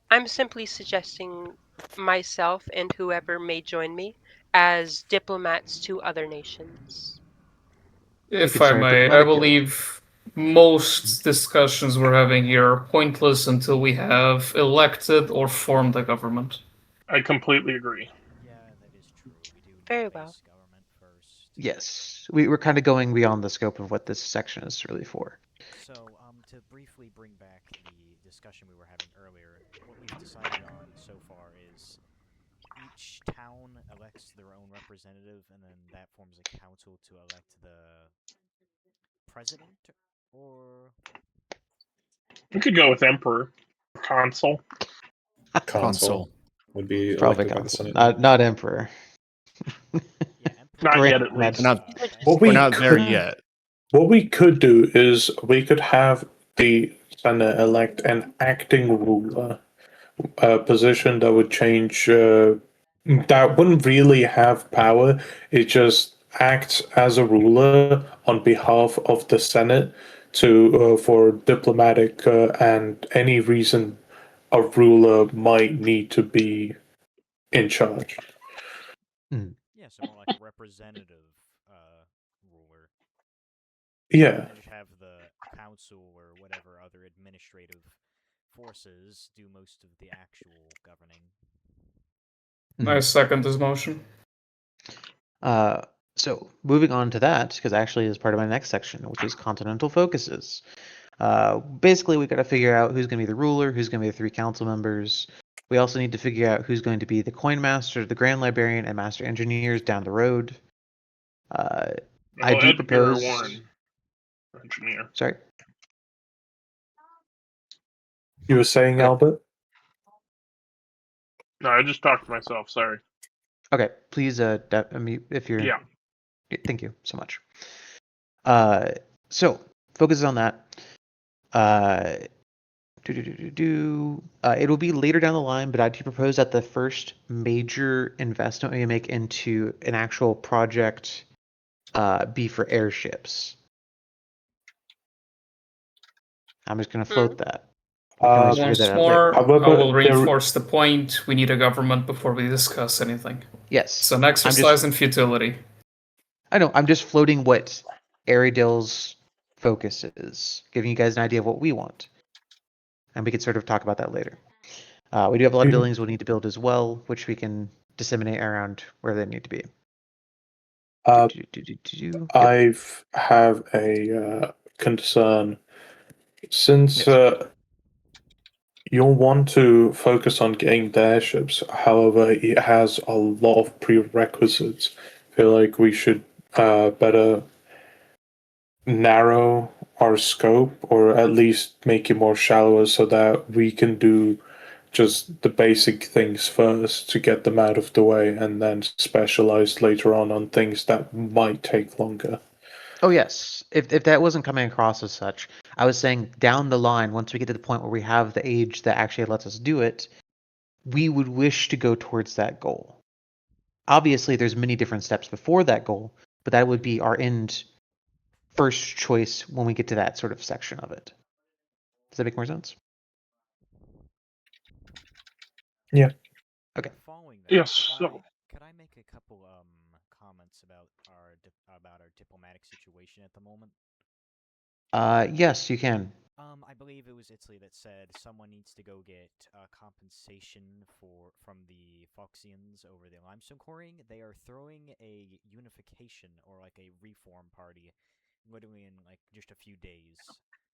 I'm simply suggesting myself and whoever may join me as diplomats to other nations. We If could I start a may, I diplomatic guild. believe most discussions we're having here are pointless until we have elected or formed a government. I completely agree. Yeah, that is true. We do need Very a well. base government first. Yes, we're kind of going beyond the scope of what this section is really for. So, to briefly bring back the discussion we were having earlier, what we've decided on so far is each town elects their own representative, and then that forms a council to elect the president, or We could go with emperor, consul. Consul Console. would be It's probably elected by the consul, Senate. not emperor. yeah, emperor. Not yet, Grand at We're least. Majesty. not. These are just What We're we not there could yet. what we could do is we could have the Senate elect an acting ruler, a position that would change. That wouldn't really have power. It just acts as a ruler on behalf of the Senate to for diplomatic and any reason a ruler might need to be in charge. Hmm. Yeah, so more like a representative ruler, and Yeah, then just have the council or whatever other administrative forces do most of the actual governing. I second this motion. So moving on to that, because actually is part of my next section, which is continental focuses. Basically, we got to figure out who's going to be the ruler, who's going to be the 3 council members. We also need to figure out who's going to be the coin master, the grand librarian, and master engineers down the road. I do Edgar propose. Warren, engineer. Sorry. You were saying, Okay. Albert? No, I just talked to myself. Sorry. Okay, please mute if you're. Yeah. Thank you so much. So focus on that. It will be later down the line, but I do propose that the first major investment we make into an actual project be for airships. I'm just going to float that. We can always figure Once that out later. more, I However, will reinforce the point. We need a government before we discuss anything. Yes. It's an exercise in futility. I know. I'm just floating what Airedale's focus is, giving you guys an idea of what we want. And we can sort of talk about that later. We do have a lot of buildings we'll need to build as well, which we can disseminate around where they need to be. I have a concern. Since you'll want to focus on getting the airships, however, it has a lot of prerequisites. I feel like we should better narrow our scope, or at least make it more shallower, so that we can do just the basic things first to get them out of the way, and then specialize later on things that might take longer. Oh yes, if that wasn't coming across as such, I was saying down the line, once we get to the point where we have the age that actually lets us do it, we would wish to go towards that goal. Obviously, there's many different steps before that goal, but that would be our end first choice when we get to that sort of section of it. Does that make more sense? Yeah. Okay. Following that, Yes. So could I make a couple comments about our diplomatic situation at the moment? Yes, you can. I believe it was Italy that said someone needs to go get compensation from the Foxians over the limestone quarrying. They are throwing a unification or like a reform party, literally in like just a few days.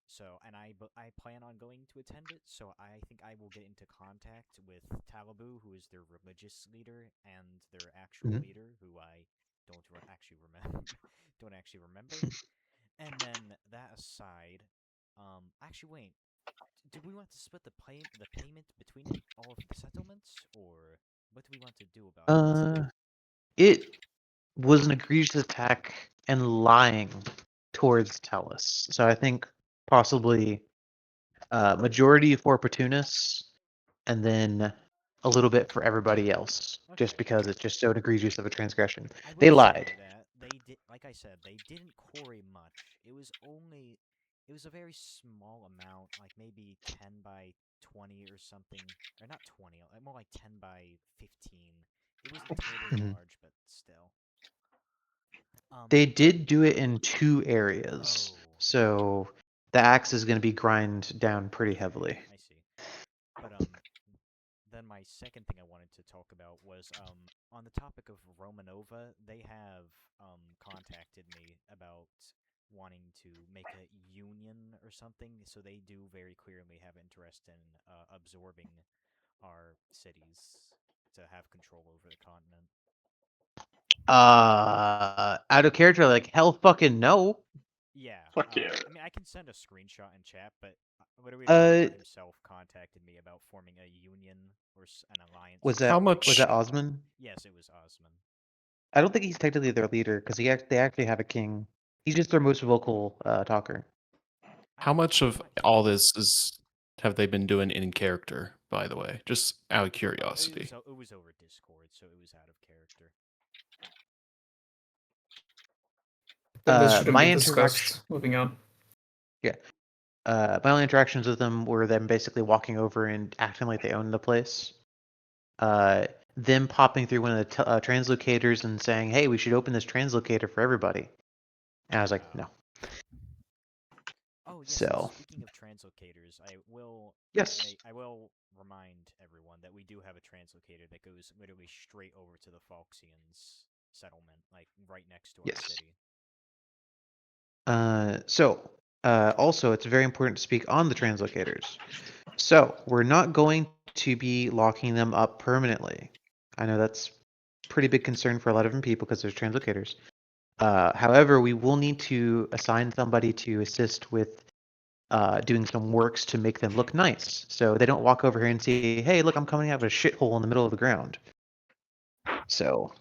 So, and I plan on going to attend it. So I think I will get into contact with Talibu, who is their religious leader, and their actual leader, who I don't actually remember. And then that aside. Actually, wait. Do we want to split the payment between all of the settlements, or what do we want to do about it? It was an egregious attack and lying towards Tellis. So I think possibly majority for opportunists, and then a little bit for everybody else, just because it's just so egregious of a transgression. They lied. They did, like I said, they didn't quarry much. It was a very small amount, like maybe 10 by 20 or something, or not 20, more like 10 by 15. It wasn't terribly large, but still. They did do it in 2 areas, so the axe is going to be grind down pretty heavily. I see. But then my second thing I wanted to talk about was on the topic of Romanova, they have contacted me about wanting to make a union or something, so they do very clearly have interest in absorbing our cities to have control over the continent. Out of character, like hell fucking no. Yeah. Fuck yeah. I mean, I can send a screenshot in chat, but literally the leader himself contacted me about forming a union or an alliance. Was that Osman? Yes, it was Osman. I don't think he's technically their leader because they actually have a king. He's just their most vocal talker. How much of all this have they been doing in character, by the way? Just out of curiosity. It was over Discord, so it was out of character. This shouldn't be discussed. Moving on. Yeah. My only interactions with them were them basically walking over and acting like they own the place. Them popping through one of the translocators and saying, "Hey, we should open this translocator for everybody." And I was like, "No." yes. So Speaking of translocators, I will yes, I will remind everyone that we do have a translocator that goes literally straight over to the Falxians settlement, like right next to our yes. city. Also, it's very important to speak on the translocators. So we're not going to be locking them up permanently. I know that's pretty big concern for a lot of different people because there's translocators. However, we will need to assign somebody to assist with doing some works to make them look nice. So they don't walk over here and see, hey, look, I'm coming out of a shithole in the middle of the ground. So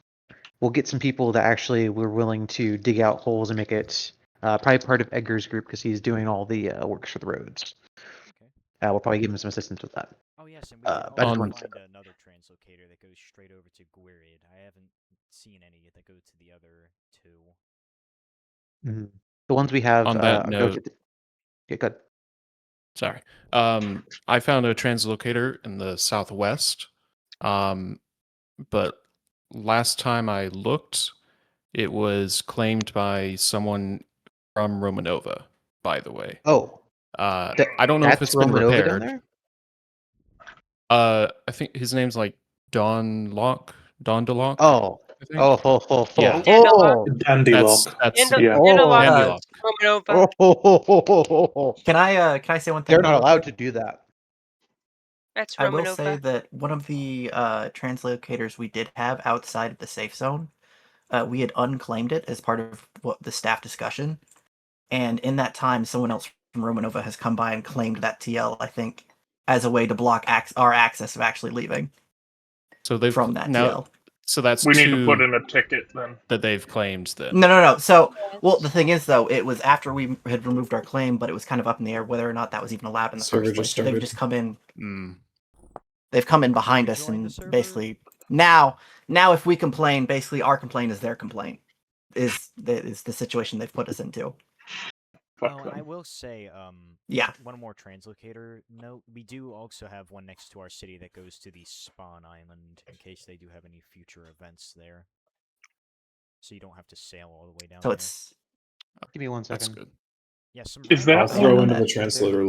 we'll get some people that actually were willing to dig out holes and make it probably part of Edgar's group because he's doing all the works for the roads. Okay. We'll probably give him some assistance with that. Oh yes, and we could I just also wanted to find another translocator that goes straight over to Guirid. I haven't seen any that go to the other two. Mhm. The ones we have On that go to note, the. Yeah, good. sorry. I found a translocator in the southwest. But last time I looked, it was claimed by someone from Romanova, by the way. Oh, I don't know if that's it's been Romanova down repaired. there. I think his name's like Don Locke, Don DeLocke. Oh, I think. oh, ho, ho, ho, Yeah. ho. Dandy That's lock. yeah. Dandelot Dandy Uh, Locke. Romanova. Oh, ho, ho, ho, ho, ho, ho. can I say one thing? They're here not real allowed quick? to do that. That's I will say Romanova. that one of the translocators we did have outside of the safe zone, we had unclaimed it as part of what the staff discussion, and in that time, someone else from Romanova has come by and claimed that TL. I think as a way to block our access of actually leaving So they've from that now. TL. So that's We need to put two in a ticket then. that they've claimed then. No. So, well, the Yes. thing is, though, it was after we had removed our claim, but it was kind of up in the air whether or not that was even allowed in the Server first place. just So they've started. just come in. Mm. They've come in Did behind you us join the and server? basically now if we complain, basically our complaint is their complaint. Is the situation they've put us into? Fuck Oh, and I them. will say, Yeah. one more translocator note. We do also have one next to our city that goes to the spawn island in case they do have any future events there. So you don't have to sail all the way down So there. it's Give me one That's second. good. Yeah, some Is random that I'll I didn't throw know into that. the translator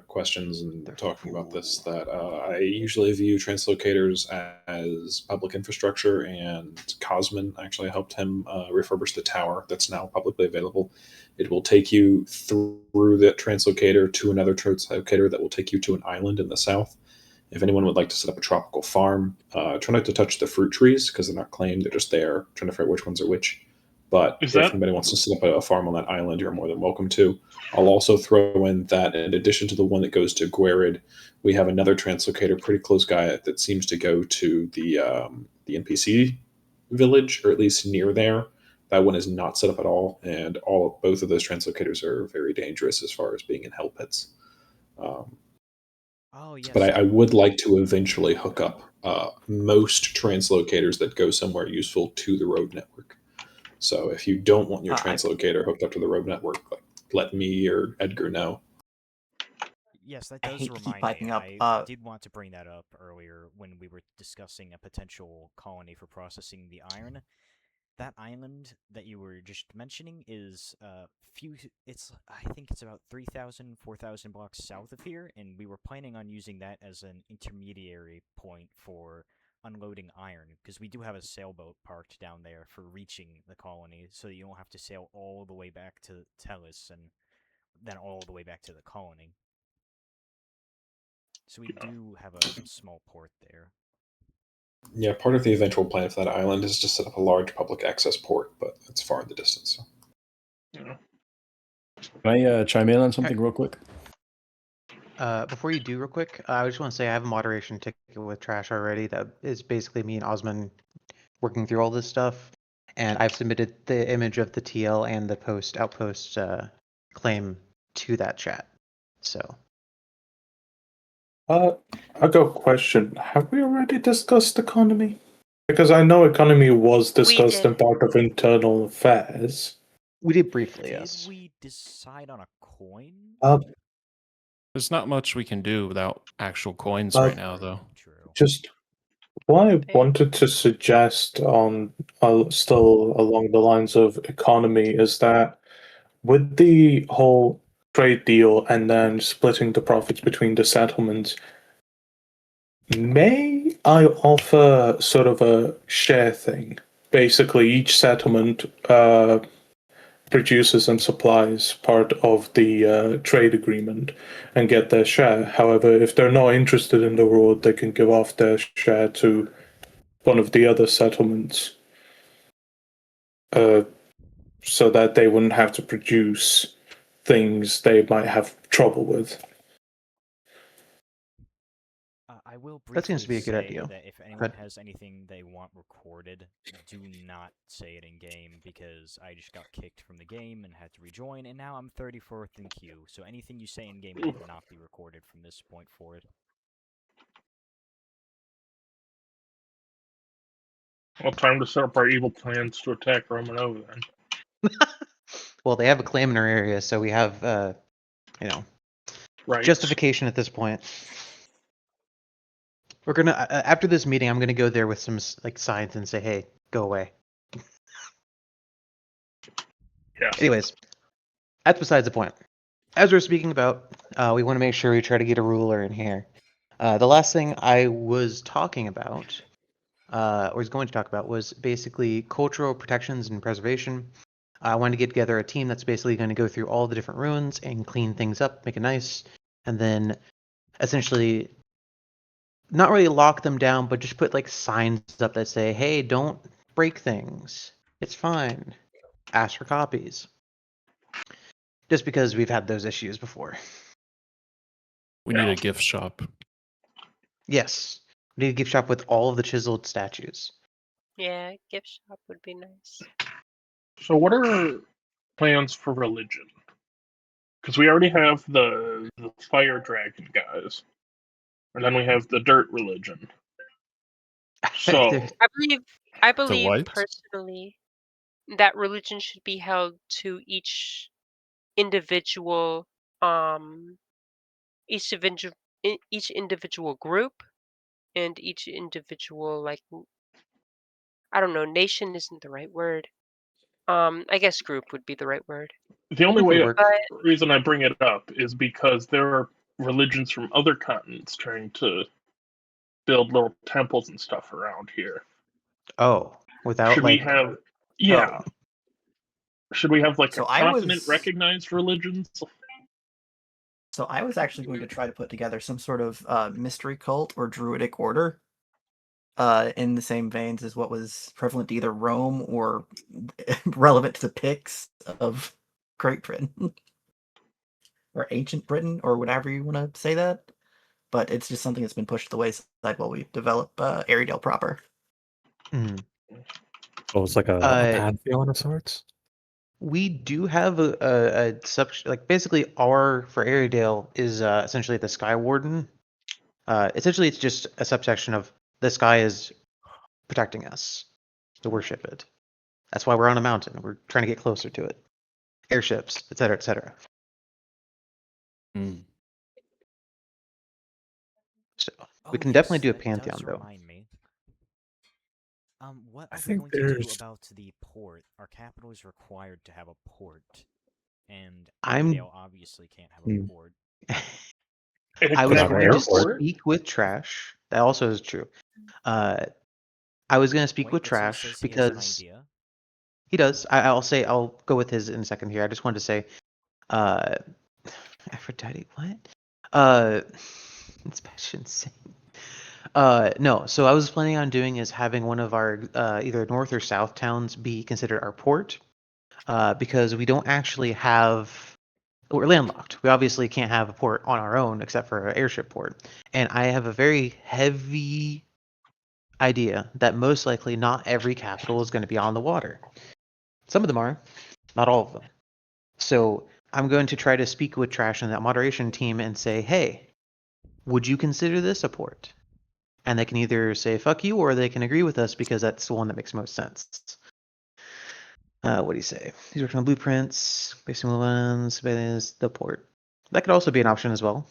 questions and They're talking about this cool. that I usually view translocators as public infrastructure, and Cosmin actually helped him refurbish the tower that's now publicly available. It will take you through that translocator to another translocator that will take you to an island in the south. If anyone would like to set up a tropical farm, try not to touch the fruit trees because they're not claimed; they're just there, trying to figure out which ones are which. But Is if that anybody wants to set up a farm on that island, you're more than welcome to. I'll also throw in that in addition to the one that goes to Guerid, we have another translocator pretty close by that seems to go to the NPC village, or at least near there. That one is not set up at all, and both of those translocators are very dangerous as far as being in hell pits. Um, Oh but yes, I would like to eventually hook up most translocators that go somewhere useful to the road network. So if you don't want your I translocator hooked up to the road network, let me or Edgar know. yes, that I does hate to keep remind me. piping up. I did want to bring that up earlier when we were discussing a potential colony for processing the iron. That island that you were just mentioning is I think it's about 3,000, 4,000 blocks south of here, and we were planning on using that as an intermediary point for unloading iron because we do have a sailboat parked down there for reaching the colony, so that you don't have to sail all the way back to Tellis and then all the way back to the colony. So we do have a small port there. Yeah, part of the eventual plan for that island is to set up a large public access port, but it's far in the distance. So. Yeah. Can I chime in on something real quick? Before you do, real quick, I just want to say I have a moderation ticket with Trash already. That is basically me and Osman working through all this stuff, and I've submitted the image of the TL and the outpost claim to that chat. So I got a question. Have we already discussed economy? Because I know economy was discussed in did. part of internal affairs. we did briefly, Did yes. we decide on a coin? There's not much we can do without actual coins Uh, right now, though. True. Just what I Fair. wanted to suggest on still along the lines of economy is that with the whole trade deal and then splitting the profits between the settlements, may I offer sort of a share thing? Basically, each settlement produces and supplies part of the trade agreement and get their share. However, if they're not interested in the reward, they can give off their share to one of the other settlements, so that they wouldn't have to produce things they might have trouble with. I will That seems briefly to be a good say idea. that if anyone But has anything they want recorded, do not say it in game, because I just got kicked from the game and had to rejoin, and now I'm 34th in queue. So anything you say in game cannot be recorded from this point forward. Well, time to set up our evil plans to attack Romanova then. well, they have a claim in our area, so we have, Right. justification at this point. We're gonna after this meeting, I'm gonna go there with some signs and say, "Hey, go away." Yeah. Anyways, that's besides the point. As we're speaking about, we want to make sure we try to get a ruler in here. The last thing I was talking about, or was going to talk about, was basically cultural protections and preservation. I wanted to get together a team that's basically going to go through all the different ruins and clean things up, make it nice, and then essentially not really lock them down, but just put signs up that say, "Hey, don't break things. It's fine. Ask for copies." Just because we've had those issues before. We need a gift shop. Yes. We need a gift shop with all of the chiseled statues. Yeah, gift shop would be nice. So what are plans for religion? Because we already have the fire dragon guys, and then we have the dirt religion. So I believe what? personally that religion should be held to each individual each individual group and each individual, I don't know, nation isn't the right word. I guess group would be the right word. the only Group would way work. reason I bring it up is because there are religions from other continents trying to build little temples and stuff around here. Oh, without Should we have? Yeah. Oh. Should we have So a I continent was- recognized religions? So I was actually going to try to put together some sort of mystery cult or druidic order, in the same veins as what was prevalent to either Rome or relevant to the Picts of Great Britain or ancient Britain or whatever you want to say that. But it's just something that's been pushed to the wayside while we develop Airedale proper. Mm. So it's like a pantheon of sorts. We do have a basically our for Airedale is essentially the Sky Warden. Essentially, it's just a subsection of the sky is protecting us to worship it. That's why we're on a mountain. We're trying to get closer to it. Airships, etc., etc. Mm. So we Oh, can yes, definitely do a that pantheon, does though. remind me. What I are we think going to do there's- about the port? Our capital is required to have a port, and I'm- Airedale obviously can't have a port. I was have an going to airport. speak with Trash. That also is true. I was going to speak Wait, with but so he Trash says he has an because idea? he does. I'll go with his in a second here. I just wanted to say, Aphrodite, what? Inspection Sing. No. So I was planning on doing is having one of our either north or south towns be considered our port, because we don't actually have. We're landlocked. We obviously can't have a port on our own except for an airship port. And I have a very heavy idea that most likely not every capital is going to be on the water. Some of them are, not all of them. So I'm going to try to speak with Trash and that moderation team and say, hey, would you consider this a port? And they can either say fuck you or they can agree with us because that's the one that makes most sense. What do you say? He's working on blueprints, based on ones, the port. That could also be an option as well.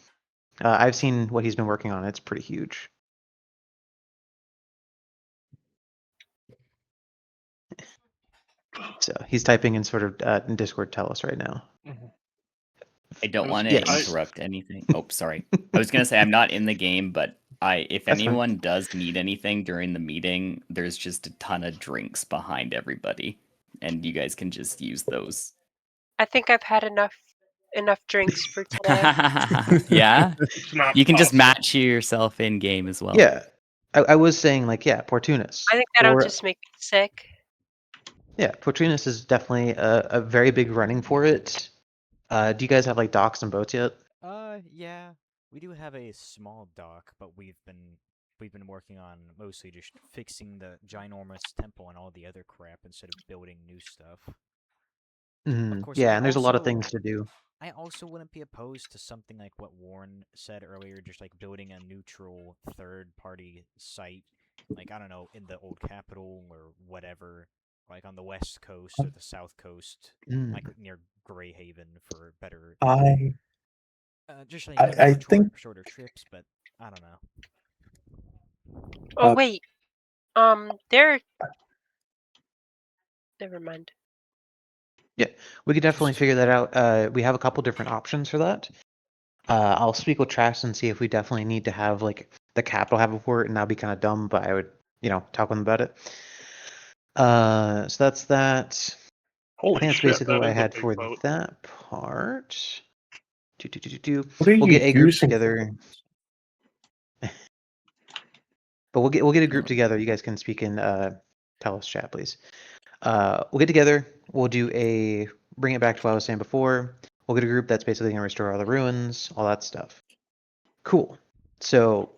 I've seen what he's been working on. It's pretty huge. So he's typing in sort of in Discord Tellis right now. Mm-hmm. I don't want to Yes. interrupt anything. Oh, sorry. I was gonna say I'm not in the game, but if That's fine. anyone does need anything during the meeting, there's just a ton of drinks behind everybody, and you guys can just use those. I think I've had enough drinks for today. Yeah, It's not you can just possible. match yourself in game as well. Yeah, I was saying like Portunus. I think that'll Or just make me sick. yeah, Portunus is definitely a very big running for it. Do you guys have like docks and boats yet? Yeah, we do have a small dock, but we've been working on mostly just fixing the ginormous temple and all the other crap instead of building new stuff. Of course, Yeah, and there's a lot of things to do. I also wouldn't be opposed to something like what Warren said earlier, just like building a neutral third-party site, like I don't know, in the old capital or whatever, like on the west coast or the south coast, like near Greyhaven for better. I Just so you can have think shorter trips, but I don't know. Oh wait, there. Never mind. Yeah, we could definitely figure that out. We have a couple different options for that. I'll speak with Trash and see if we definitely need to have like the capital have a port, and that'd be kind of dumb, but I would, talk with them about it. So that's that. Holy I think that's shit, basically that what I is a had big for boat. that part. what are We'll you get a group using? together. But we'll get a group together. You guys can speak in Tellis chat, please. We'll get together. We'll bring it back to what I was saying before. We'll get a group that's basically gonna restore all the ruins, all that stuff. Cool. So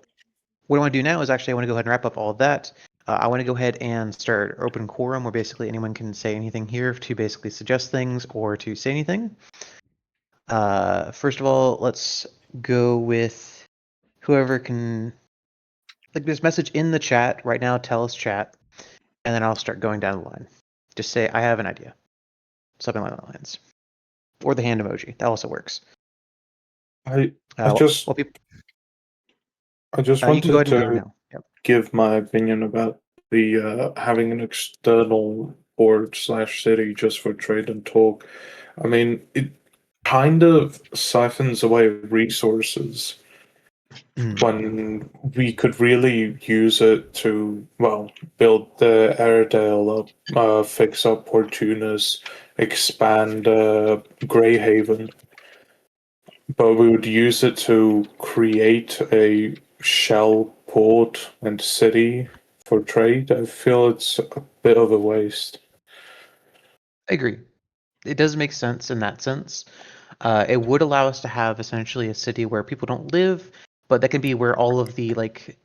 what I want to do now is actually I want to go ahead and wrap up all of that. I want to go ahead and start open quorum where basically anyone can say anything here to basically suggest things or to say anything. First of all, let's go with whoever can. Like, there's message in the chat right now. Tell us chat, and then I'll start going down the line. Just say I have an idea, something along those lines, or the hand emoji. That also works. I Well, just people, I just you can go wanted ahead and go to now. Yep. give my opinion about the having an external port slash city just for trade and talk. I mean, it kind of siphons away resources when we could really use it to, well, build the Airedale up, fix up Portunus, expand Greyhaven. But we would use it to create a shell port and city for trade. I feel it's a bit of a waste. I agree. It does make sense in that sense. It would allow us to have essentially a city where people don't live, but that can be where all of the like,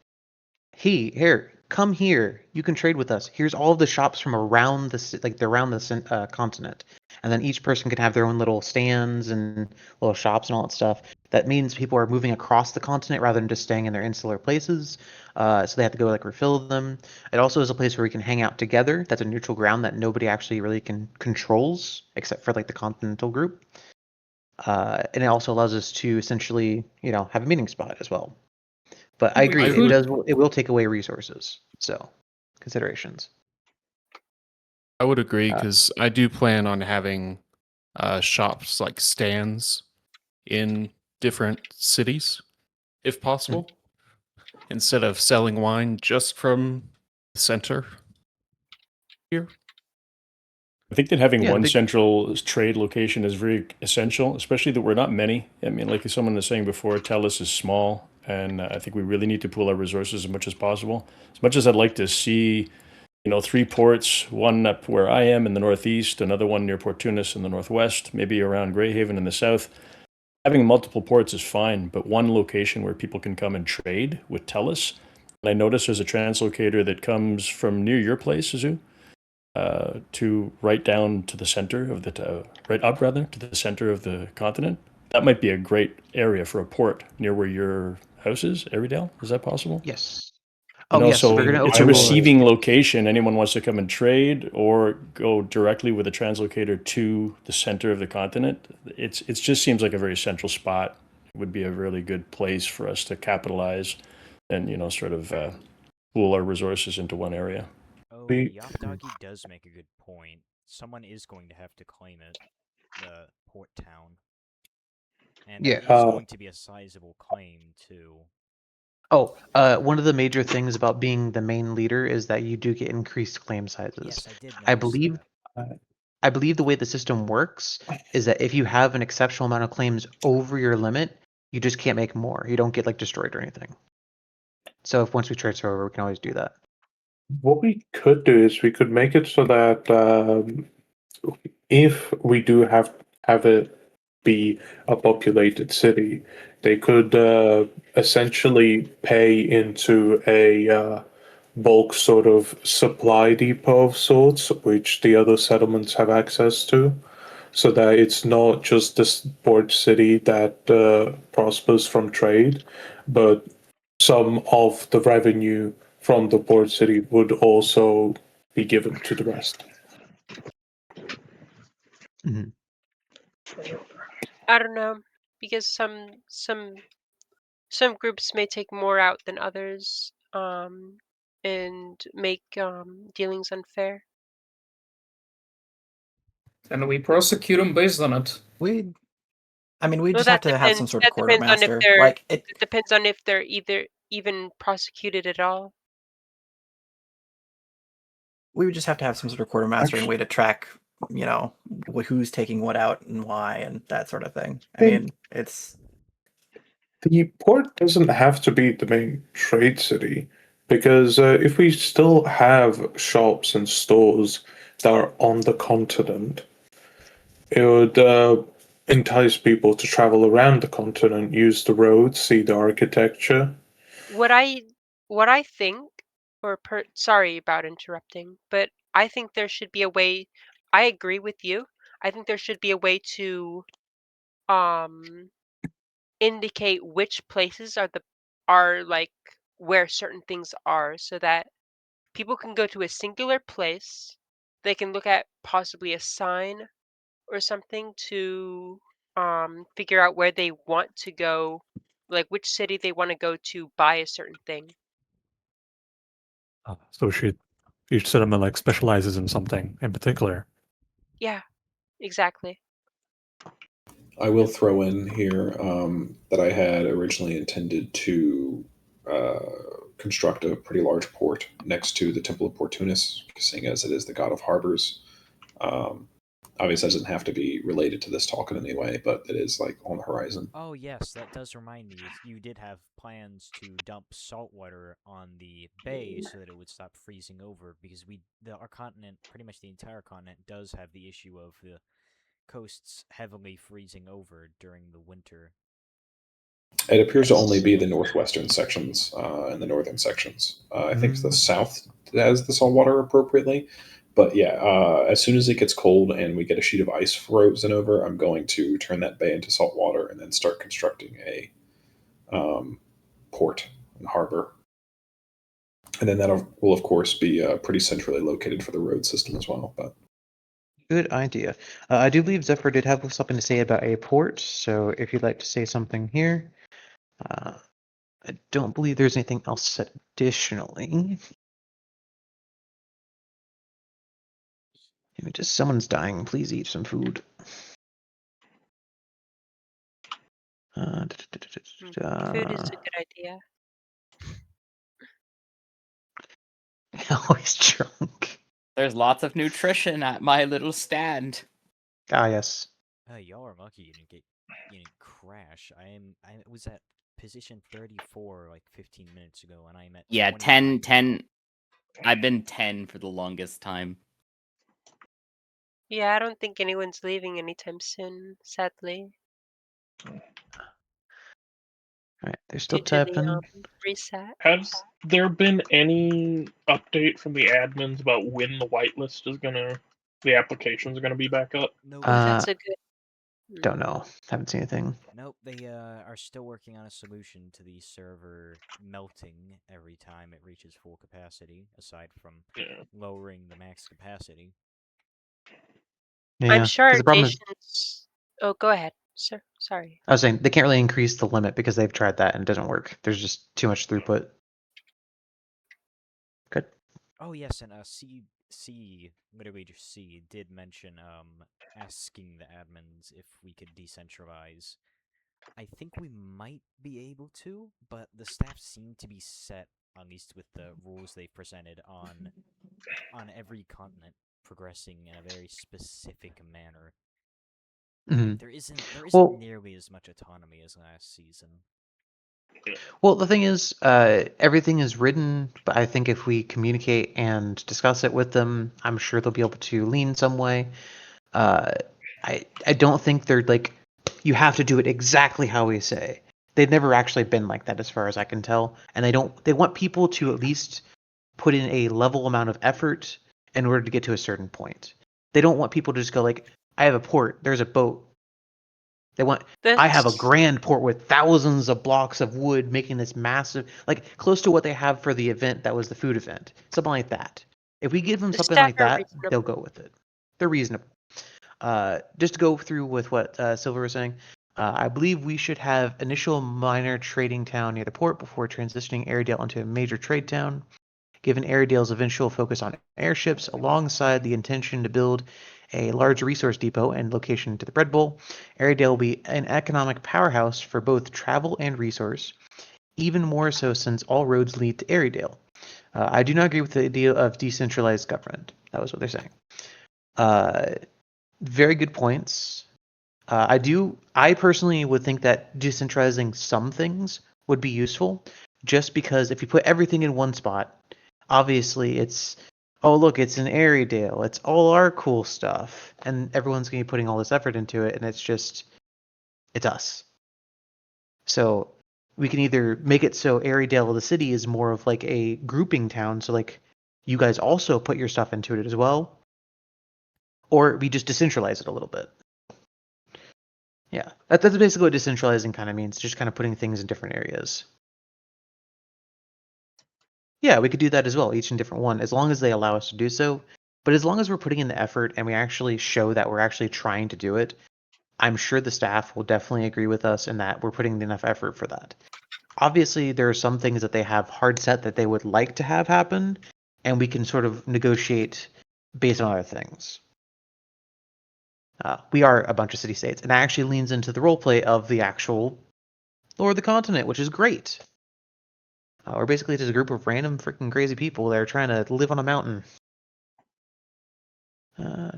hey, here, come here, you can trade with us. Here's all of the shops from around the continent, and then each person can have their own little stands and little shops and all that stuff. That means people are moving across the continent rather than just staying in their insular places. So they have to go like refill them. It also is a place where we can hang out together. That's a neutral ground that nobody actually really controls except for like the continental group. And it also allows us to essentially, have a meeting spot as well. But I agree, it will take away resources. So, considerations. I would agree because I do plan on having shops like stands in different cities, if possible, instead of selling wine just from the center here. I think that having one central trade location is very essential, especially that we're not many. I mean, like someone was saying before, Tellis is small, and I think we really need to pool our resources as much as possible. As much as I'd like to see, 3 ports, one up where I am in the northeast, another one near Portunus in the northwest, maybe around Greyhaven in the south. Having multiple ports is fine, but one location where people can come and trade with Tellis. And I notice there's a translocator that comes from near your place, Azu. To right down to the center of right up rather to the center of the continent. That might be a great area for a port near where your house is, Airedale. Is that possible? Yes. Yes, so it's a receiving location. Anyone wants to come and trade or go directly with a translocator to the center of the continent. It just seems like a very central spot. It would be a really good place for us to capitalize and sort of pool our resources into one area. Oh, Yopdoggy does make a good point. Someone is going to have to claim it, the port town. And Yeah. that is going to be a sizable claim, too. Oh, one of the major things about being the main leader is that you do get increased claim sizes. Yes, I did I notice believe that. I believe the way the system works is that if you have an exceptional amount of claims over your limit, you just can't make more. You don't get like destroyed or anything. So if once we transfer over, we can always do that. What we could do is we could make it so that if we do have it be a populated city, they could essentially pay into a bulk sort of supply depot of sorts, which the other settlements have access to, so that it's not just this port city that prospers from trade, but some of the revenue from the port city would also be given to the rest. Mm-hmm. I don't know, because some groups may take more out than others, and make dealings unfair. And we prosecute them based on it. We Well, just have that to have some depends. sort of That depends on if quartermaster. they're. Like It depends on if they're even prosecuted at all. we would just have to have some sort of quartermaster and way to track, who's taking what out and why and that sort of thing. I mean, it's The port doesn't have to be the main trade city, because if we still have shops and stores that are on the continent, it would entice people to travel around the continent, use the roads, see the architecture. What I think, sorry about interrupting, but I think there should be a way. I agree with you. I think there should be a way to um indicate which places are like where certain things are, so that people can go to a singular place. They can look at possibly a sign or something to figure out where they want to go, like which city they want to go to buy a certain thing. So each settlement like specializes in something in particular. Yeah, exactly. I will throw in here that I had originally intended to construct a pretty large port next to the Temple of Portunus, seeing as it is the god of harbors. Um, Obviously, it doesn't have to be related to this talk in any way, but it is like on the horizon. Oh yes, that does remind me. You did have plans to dump salt water on the bay so that it would stop freezing over, because our continent, pretty much the entire continent, does have the issue of the coasts heavily freezing over during the winter. It appears to only be the northwestern sections and the northern sections. I think the south has the salt water appropriately. But yeah, as soon as it gets cold and we get a sheet of ice frozen over, I'm going to turn that bay into salt water and then start constructing a port and harbor. And then that will, of course, be pretty centrally located for the road system as well. But Good idea. I do believe Zephyr did have something to say about a port, so if you'd like to say something here. I don't believe there's anything else said additionally. Just someone's dying. Please eat some food. Food is a good idea. Always drunk. There's lots of nutrition at my little stand. Ah, yes. Y'all are lucky you didn't crash. I was at position 34 like 15 minutes ago, and I'm at 10. I've been 10 for the longest time. Yeah, I don't think anyone's leaving anytime soon, sadly. Alright, they're still Due to the tapping. reset. Has there been any update from the admins about when the whitelist is the application's gonna be back up? No. That's a good. Don't know. Haven't seen anything. Nope, they are still working on a solution to the server melting every time it reaches full capacity, aside from lowering the max capacity. Yeah, I'm sure 'cause the problem is, nations. Oh, go ahead, sir. Sorry. I was saying they can't really increase the limit because they've tried that and it doesn't work. There's just too much throughput. Good. Oh yes, and literally just C did mention asking the admins if we could decentralize I think we might be able to, but the staff seem to be set, at least with the rules they've presented, on every continent progressing in a very specific manner. Mhm. There isn't Well, nearly as much autonomy as last season. Well, the thing is, everything is written, but I think if we communicate and discuss it with them, I'm sure they'll be able to lean some way. Uh, I don't think they're like, you have to do it exactly how we say. They've never actually been like that, as far as I can tell, and they want people to at least put in a level amount of effort in order to get to a certain point. They don't want people to just go like, I have a port, there's a boat. They want I have a That's grand port with thousands of blocks of wood making this massive, like close to what they have for the event that was the food event. Something like that. If we give them the something staff like are that, they'll reasonable. go with it. They're reasonable. Just to go through with what Silver was saying, I believe we should have initial minor trading town near the port before transitioning Airedale into a major trade town. Given Airedale's eventual focus on airships, alongside the intention to build a large resource depot and location to the Bread Bowl, Airedale will be an economic powerhouse for both travel and resource, even more so since all roads lead to Airedale. I do not agree with the idea of decentralized government. That was what they're saying. Uh, very good points. I personally would think that decentralizing some things would be useful, just because if you put everything in one spot, obviously oh look, it's an Airedale, it's all our cool stuff, and everyone's gonna be putting all this effort into it, and it's us. So we can either make it so Airedale, the city, is more of like a grouping town, so like you guys also put your stuff into it as well, or we just decentralize it a little bit. Yeah, that's basically what decentralizing kind of means, just kind of putting things in different areas. Yeah, we could do that as well, each in different one, as long as they allow us to do so. But as long as we're putting in the effort and we actually show that we're actually trying to do it, I'm sure the staff will definitely agree with us in that we're putting enough effort for that. Obviously, there are some things that they have hard set that they would like to have happen, and we can sort of negotiate based on other things. We are a bunch of city states, and that actually leans into the roleplay of the actual Lord of the Continent, which is great. We're basically just a group of random freaking crazy people that are trying to live on a mountain. All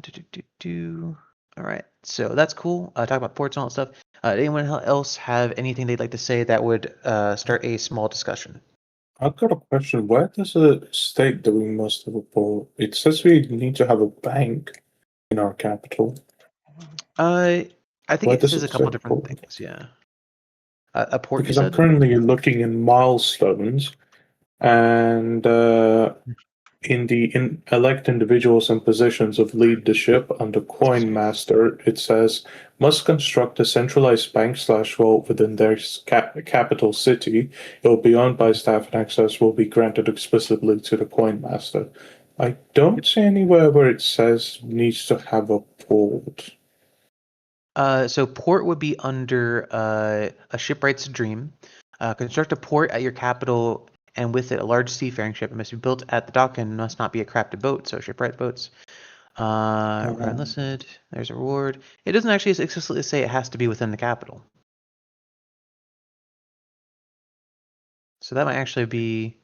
right, so that's cool. Talk about ports and all that stuff. Anyone else have anything they'd like to say that would start a small discussion? I've got a question. Where does it state that we must have a port? It says we need to have a bank in our capital. I think Where it does says a it say couple different port? things. Yeah, a port. You Because I'm said. currently looking in milestones, and in the elect individuals and positions of leadership under Coin Master, it says must construct a centralized bank / vault within their capital city. It will be owned by staff and access will be granted explicitly to the Coin Master. I don't see anywhere where it says needs to have a port. So port would be under a shipwright's dream. Construct a port at your capital, and with it a large seafaring ship. It must be built at the dock and must not be a crafted boat. So shipwright boats. Required enlisted. There's a reward. It doesn't actually explicitly say it has to be within the capital. So that might actually be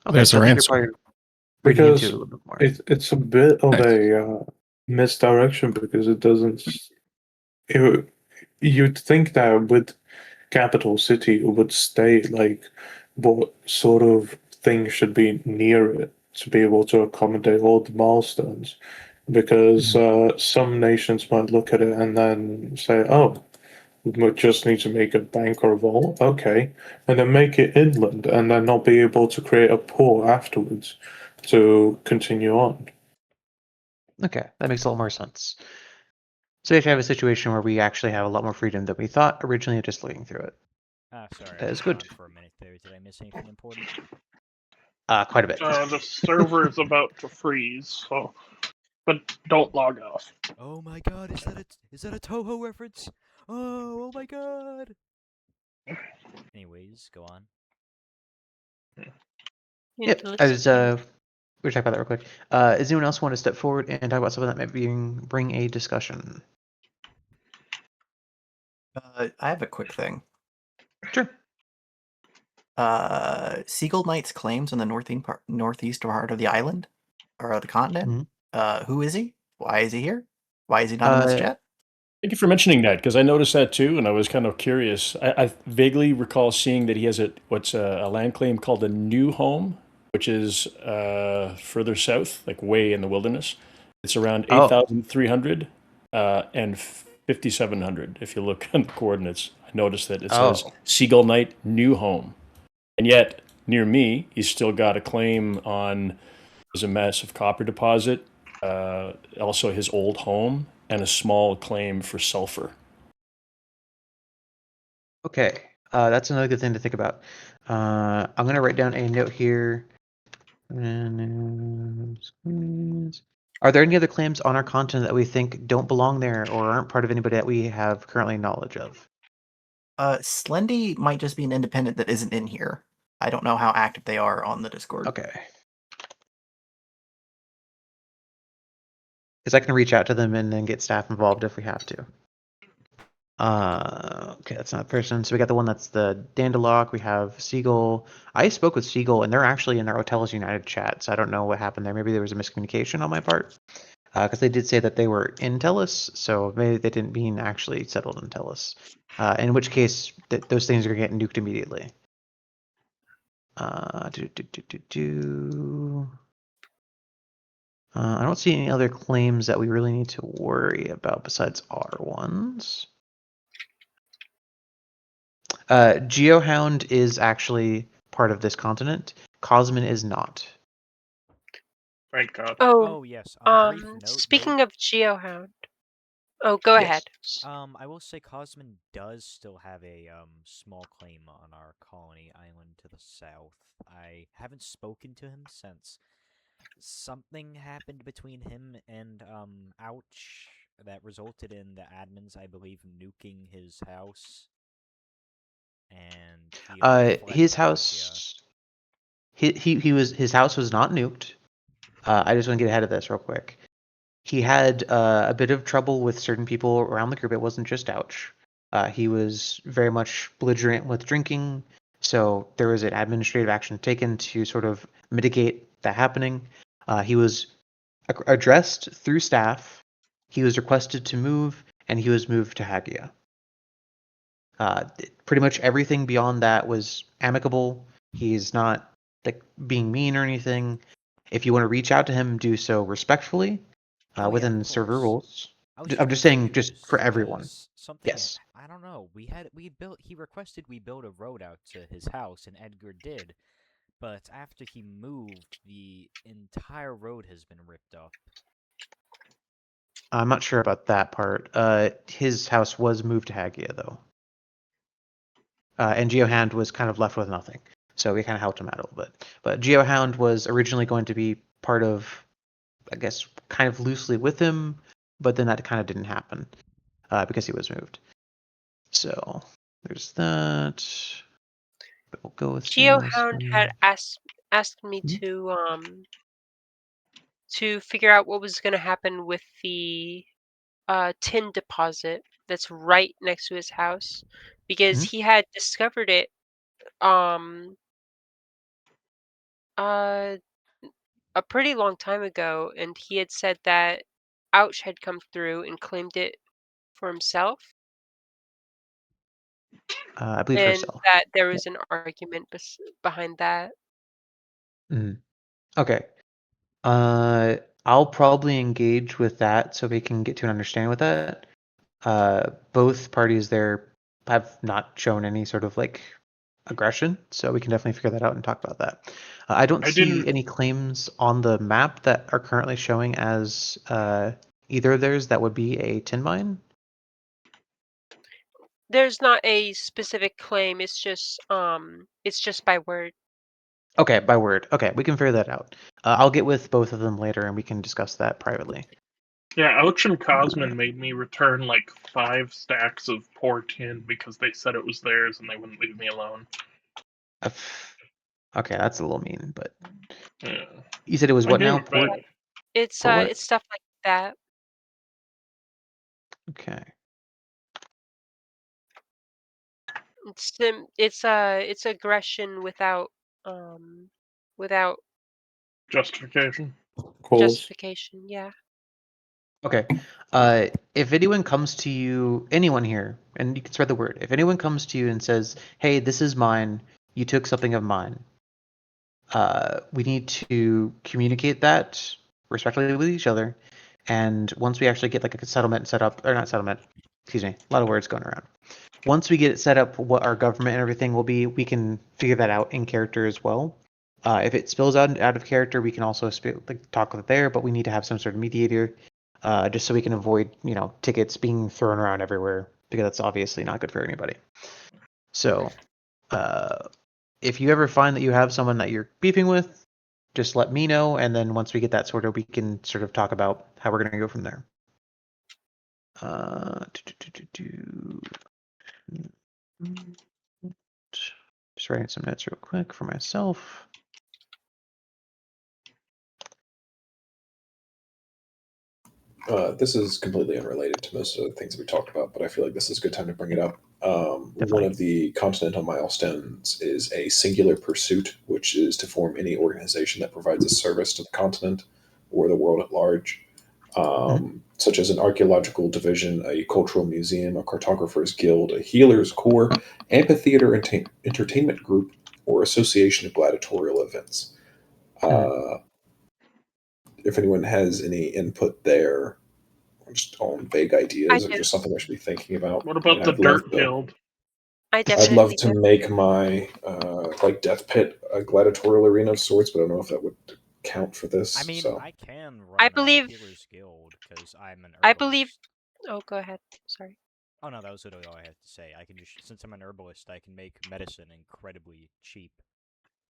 okay. There's So I our think you're answer. probably reading into it Because a little bit more. it's a bit of Nice. a misdirection because it doesn't. You'd think that with capital city it would state like what sort of thing should be near it to be able to accommodate all the milestones. Because some nations might look at it and then say, "Oh, we just need to make a bank or a vault, okay," and then make it inland, and then not be able to create a port afterwards to continue on. Okay, that makes a lot more sense. So we actually have a situation where we actually have a lot more freedom than we thought originally, just looking through it. Sorry, That I is was good. gone for a minute there. Did I miss anything important? Quite a bit. The server is about to freeze, so but don't log off. Oh my god, is that a Toho reference? Oh my god. Anyways, go on. Yep. I was we were talking about that real quick. Does anyone else want to step forward and talk about something that might bring a discussion? I have a quick thing. Sure. Seagull Knight's claims on the northeast part of the island, or the continent. Who is he? Why is he here? Why is he not in this chat? Thank you for mentioning that, because I noticed that too, and I was kind of curious. I vaguely recall seeing that he has a land claim called a New Home, which is further south, like way in the wilderness. It's around 8,300 and 5,700. If you look at the coordinates, I noticed that it says Seagull Knight New Home, and yet near me, he's still got a claim on. There's a massive copper deposit, also his old home, and a small claim for sulfur. Okay, that's another good thing to think about. I'm going to write down a note here. Are there any other claims on our continent that we think don't belong there or aren't part of anybody that we have currently knowledge of? Slendy might just be an independent that isn't in here. I don't know how active they are on the Discord. Okay. Because I can reach out to them and then get staff involved if we have to. Okay, that's not a person. So we got the one that's the Dandelion. We have Seagull. I spoke with Seagull, and they're actually in our Tellis United chat, so I don't know what happened there. Maybe there was a miscommunication on my part. Because they did say that they were in Tellis, so maybe they didn't mean actually settled in Tellis. In which case, those things are getting nuked immediately. I don't see any other claims that we really need to worry about besides our ones. Geohound is actually part of this continent. Cosmin is not. Thank God. Oh yes. Brief note, speaking of Geohound. Oh, go ahead. I will say Cosmin does still have a small claim on our colony island to the south. I haven't spoken to him since something happened between him and Ouch that resulted in the admins, I believe, nuking his house. And his house. His house was not nuked. I just want to get ahead of this real quick. He had a bit of trouble with certain people around the group. It wasn't just Ouch. He was very much belligerent with drinking, so there was an administrative action taken to sort of mitigate that happening. He was addressed through staff. He was requested to move, and he was moved to Hagia. Pretty much everything beyond that was amicable. He's not like being mean or anything. If you want to reach out to him, do so respectfully within server rules. I'm just saying, just for everyone. Yes. I don't know. He requested we build a road out to his house, and Edgar did. But after he moved, the entire road has been ripped up. I'm not sure about that part. His house was moved to Hagia, though. And Geohound was kind of left with nothing. So we kind of helped him out a little bit. But Geohound was originally going to be part of, I guess, kind of loosely with him, but then that kind of didn't happen because he was moved. So there's that. But we'll go with Geohound had asked me to figure out what was going to happen with the tin deposit that's right next to his house, because he had discovered it a pretty long time ago, and he had said that Ouch had come through and claimed it for himself. I believe and herself. that there was an argument behind that. Okay. I'll probably engage with that so we can get to an understanding with that. Both parties there have not shown any sort of like aggression, so we can definitely figure that out and talk about that. I don't see any claims on the map that are currently showing as either of theirs that would be a tin mine. There's not a specific claim. It's just by word. Okay, by word. Okay, we can figure that out. I'll get with both of them later, and we can discuss that privately. Yeah, Ouch and Cosmin made me return like 5 stacks of poor tin because they said it was theirs and they wouldn't leave me alone. Okay, that's a little mean, but yeah. You said it was what now? Port? It's stuff like that. Okay. It's aggression without Justification. justification. Yeah. Okay. If anyone comes to you, anyone here, and you can spread the word. If anyone comes to you and says, "Hey, this is mine. You took something of mine," we need to communicate that respectfully with each other. And once we actually get like a settlement set up, or not settlement, excuse me, a lot of words going around. Once we get it set up, what our government and everything will be, we can figure that out in character as well. If it spills out of character, we can also talk with it there, but we need to have some sort of mediator, just so we can avoid, tickets being thrown around everywhere, because that's obviously not good for anybody. So, if you ever find that you have someone that you're beefing with, just let me know, and then once we get that sorted, we can sort of talk about how we're going to go from there. Just writing some notes real quick for myself. This is completely unrelated to most of the things we talked about, but I feel like this is a good time to bring it up. One of the continental milestones is a singular pursuit, which is to form any organization that provides a service to the continent or the world at large, such as an archaeological division, a cultural museum, a cartographer's guild, a healer's corps, amphitheater entertainment group, or association of gladiatorial events. If anyone has any input there, just on vague ideas, or do. just something I should be thinking about. What about the I'd love Dirt to. Guild? I I'd love definitely to do. make my like Death Pit a gladiatorial arena of sorts, but I don't know if that would count for this. I mean, so I can run I a believe. healer's guild because I'm an I believe. herbalist. Oh, go ahead. Sorry. Oh no, that was literally all I had to say. I can just, since I'm an herbalist, I can make medicine incredibly cheap,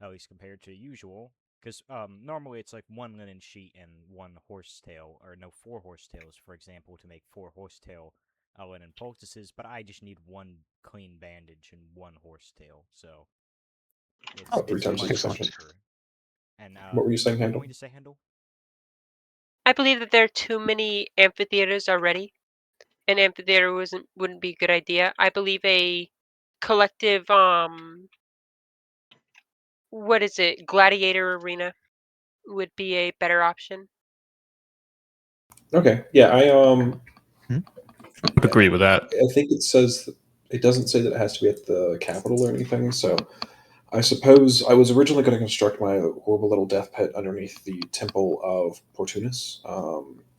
at least compared to usual. Because normally it's like one linen sheet and one horsetail, or no, 4 horsetails, for example, to make 4 horsetail linen poultices. But I just need one clean bandage and one horsetail, so three it's times the much consumption. cheaper. And What were you saying, what were you Handel? going to say, Handel? I believe that there are too many amphitheaters already. An amphitheater wouldn't be a good idea. I believe a collective what is it, gladiator arena would be a better option. Okay, yeah, Agree with that. I think it says it doesn't say that it has to be at the capital or anything. So I suppose I was originally going to construct my horrible little death pit underneath the Temple of Portunus,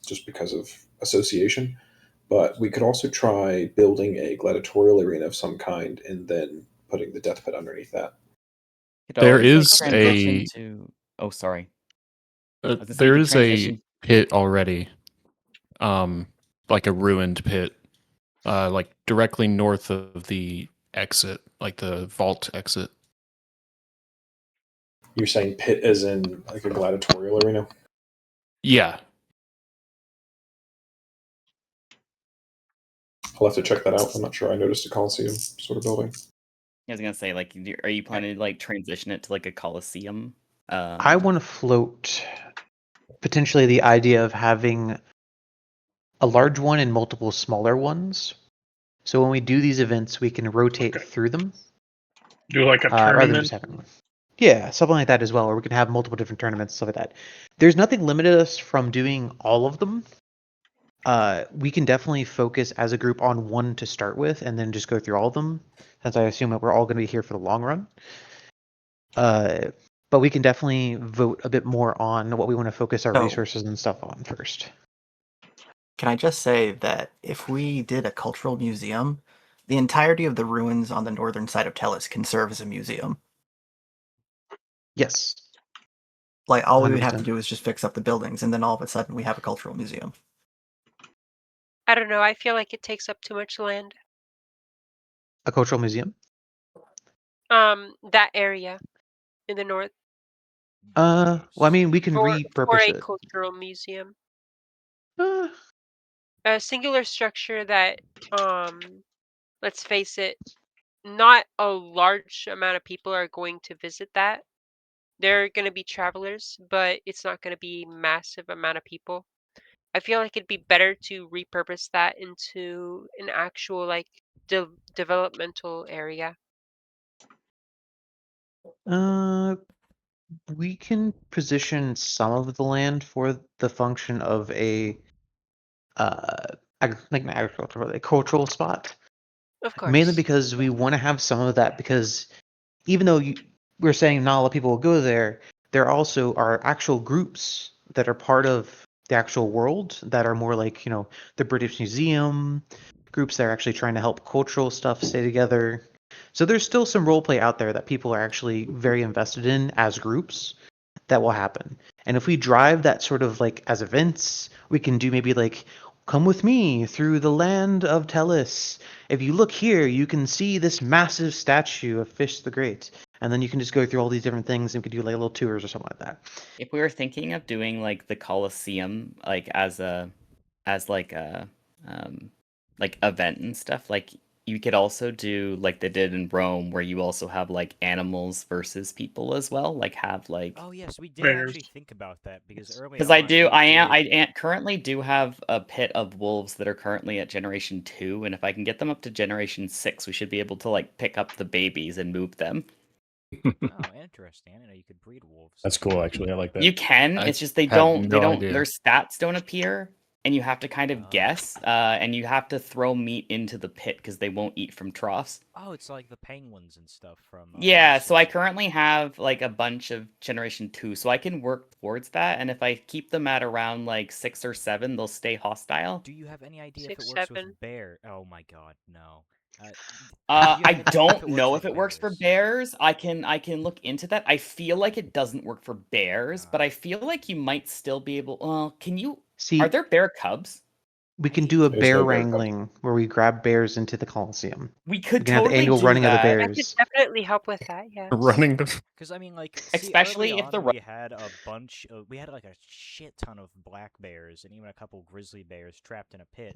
just because of association. But we could also try building a gladiatorial arena of some kind and then putting the death pit underneath that. Could There always like is transition a to. Oh, sorry. I was gonna say you there could is a transition. pit already, um, like a ruined pit, like directly north of the exit, like the vault exit. You're saying pit as in like a gladiatorial arena? Yeah, I'll have to check that out. I'm not sure I noticed a Coliseum sort of building. I was gonna say, like, are you planning to like transition it to like a coliseum? I want to float potentially the idea of having a large one and multiple smaller ones. So when we do these events, we can rotate through them Do like a rather than tournament. just having one. Yeah, something like that as well, or we can have multiple different tournaments, stuff like that. There's nothing limited us from doing all of them. We can definitely focus as a group on one to start with, and then just go through all of them, since I assume that we're all going to be here for the long run. But we can definitely vote a bit more on what we want to focus our So- resources and stuff on first. Can I just say that if we did a cultural museum, the entirety of the ruins on the northern side of Tellis can serve as a museum. Yes. Like all we would have 100%. to do is just fix up the buildings, and then all of a sudden we have a cultural museum. I don't know. I feel like it takes up too much land. A cultural museum? That area in the north Well, I mean, we can for repurpose a it. cultural museum. Uh, A singular structure that, let's face it, not a large amount of people are going to visit that. There are going to be travelers, but it's not going to be massive amount of people. I feel like it'd be better to repurpose that into an actual like developmental area. We can position some of the land for the function of a like an agricultural spot, Of mainly course. because we want to have some of that because even though we're saying not a lot of people will go there, there also are actual groups that are part of the actual world that are more like, the British Museum, groups that are actually trying to help cultural stuff stay together. So there's still some role play out there that people are actually very invested in as groups that will happen. And if we drive that sort of like as events, we can do maybe like come with me through the land of Tellis. If you look here, you can see this massive statue of Fish the Great. And then you can just go through all these different things and we could do like little tours or something like that. If we were thinking of doing like the Colosseum like as like a like event and stuff, like you could also do like they did in Rome where you also have like animals versus people as well, like have like Oh yes, we did Bears. actually think about that because early because on I currently do have a pit of wolves that are currently at generation 2, and if I can get them up to generation 6, we should be able to like pick up the babies and move them. Oh, interesting. I didn't know you could breed wolves. That's cool, actually. I like that. You can. I It's just they have don't. They no don't. idea. Their stats don't appear, and you have to kind of Oh. guess. And you have to throw meat into the pit because they won't eat from troughs. Oh, it's like the penguins and stuff from. Yeah. So I Research. currently have like a bunch of generation 2, so I can work towards that. And if I keep them at around like 6 or 7, they'll stay hostile. Do you have any idea if it 6, works 7. with bear? Oh my god, no. Do you I have any idea don't if it know works if it with works for bears. I can look into that. I feel like it doesn't work for bears, but I feel like you might still be able. Can you? Are See, there bear cubs? we can do a There's bear no bear cub. wrangling where we grab bears into the Coliseum. We We could can have the totally annual do running of the that. I could bears. definitely help with that. Yes. Running the Because I mean, like, Especially early if the on, we had a bunch of, we had like a shit ton of black bears and even a couple grizzly bears trapped in a pit.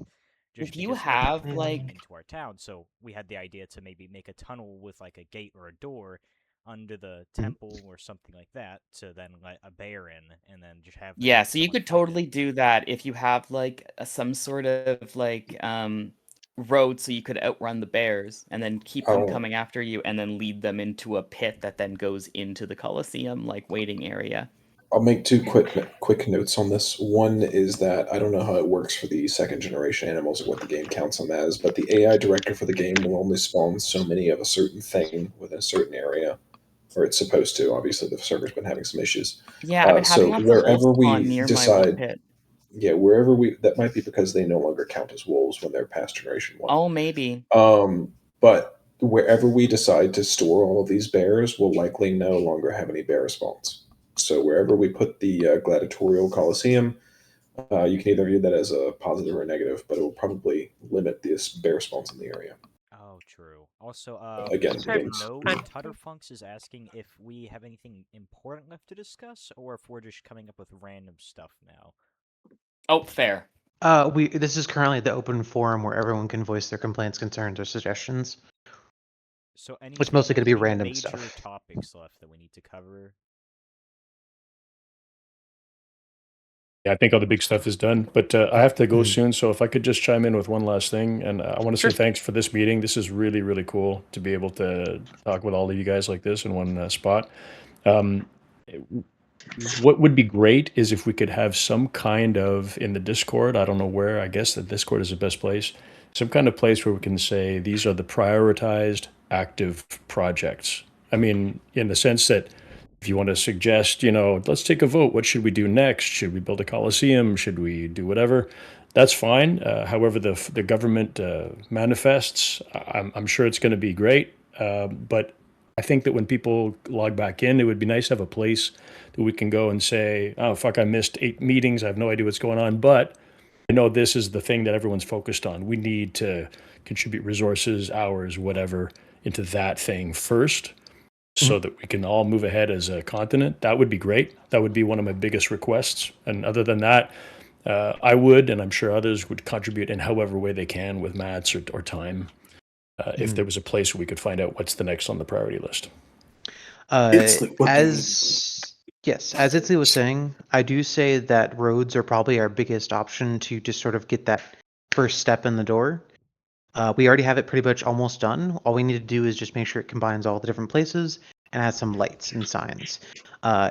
Just If you because they have, kept like- coming into our town, so we had the idea to maybe make a tunnel with like a gate or a door under the temple or something like that to then let a bear in and then just have them Yeah, so you someone could fight it. totally do that if you have like some sort of like road so you could outrun the bears and then keep them Oh. coming after you and then lead them into a pit that then goes into the Colosseum like waiting area. I'll make two quick notes on this. One is that I don't know how it works for the second generation animals or what the game counts them as, but the AI director for the game will only spawn so many of a certain thing within a certain area, or it's supposed to. Obviously, the server's been having some issues. Yeah, I've been So having lots of wolves wherever we spawn near my decide, pit. yeah, wherever we that might be because they no longer count as wolves when they're past generation 1. Oh, maybe. But wherever we decide to store all of these bears, will likely no longer have any bear spawns. So wherever we put the gladiatorial coliseum, you can either view that as a positive or a negative, but it will probably limit the bear spawns in the area. Oh, true. Also, Again, Mr. games. No Tutterfunks is asking if we have anything important left to discuss, or if we're just coming up with random stuff now. Oh, fair. This is currently the open forum where everyone can voice their complaints, concerns, or suggestions. So It's mostly going to be any random major stuff. topics left that we need to cover? Yeah, I think all the big stuff is done, but I have to go soon. So if I could just chime in with one last thing, and I want to say thanks for this meeting. This is really, really cool to be able to talk with all of you guys like this in one spot. What would be great is if we could have some kind of, in the Discord, I don't know where, I guess the Discord is the best place, some kind of place where we can say these are the prioritized active projects. I mean, in the sense that if you want to suggest, let's take a vote. What should we do next? Should we build a coliseum? Should we do whatever? That's fine. However, the government manifests, I'm sure it's going to be great. But I think that when people log back in, it would be nice to have a place that we can go and say, oh, fuck, I missed 8 meetings. I have no idea what's going on. But I know this is the thing that everyone's focused on. We need to contribute resources, hours, whatever, into that thing first, so that we can all move ahead as a continent. That would be great. That would be one of my biggest requests. And other than that, I would, and I'm sure others would contribute in however way they can with mats or time, if there was a place where we could find out what's the next on the priority list. It's like what As Yes, as Itzy was saying, I do say that roads are probably our biggest option to just sort of get that first step in the door. We already have it pretty much almost done. All we need to do is just make sure it combines all the different places and add some lights and signs.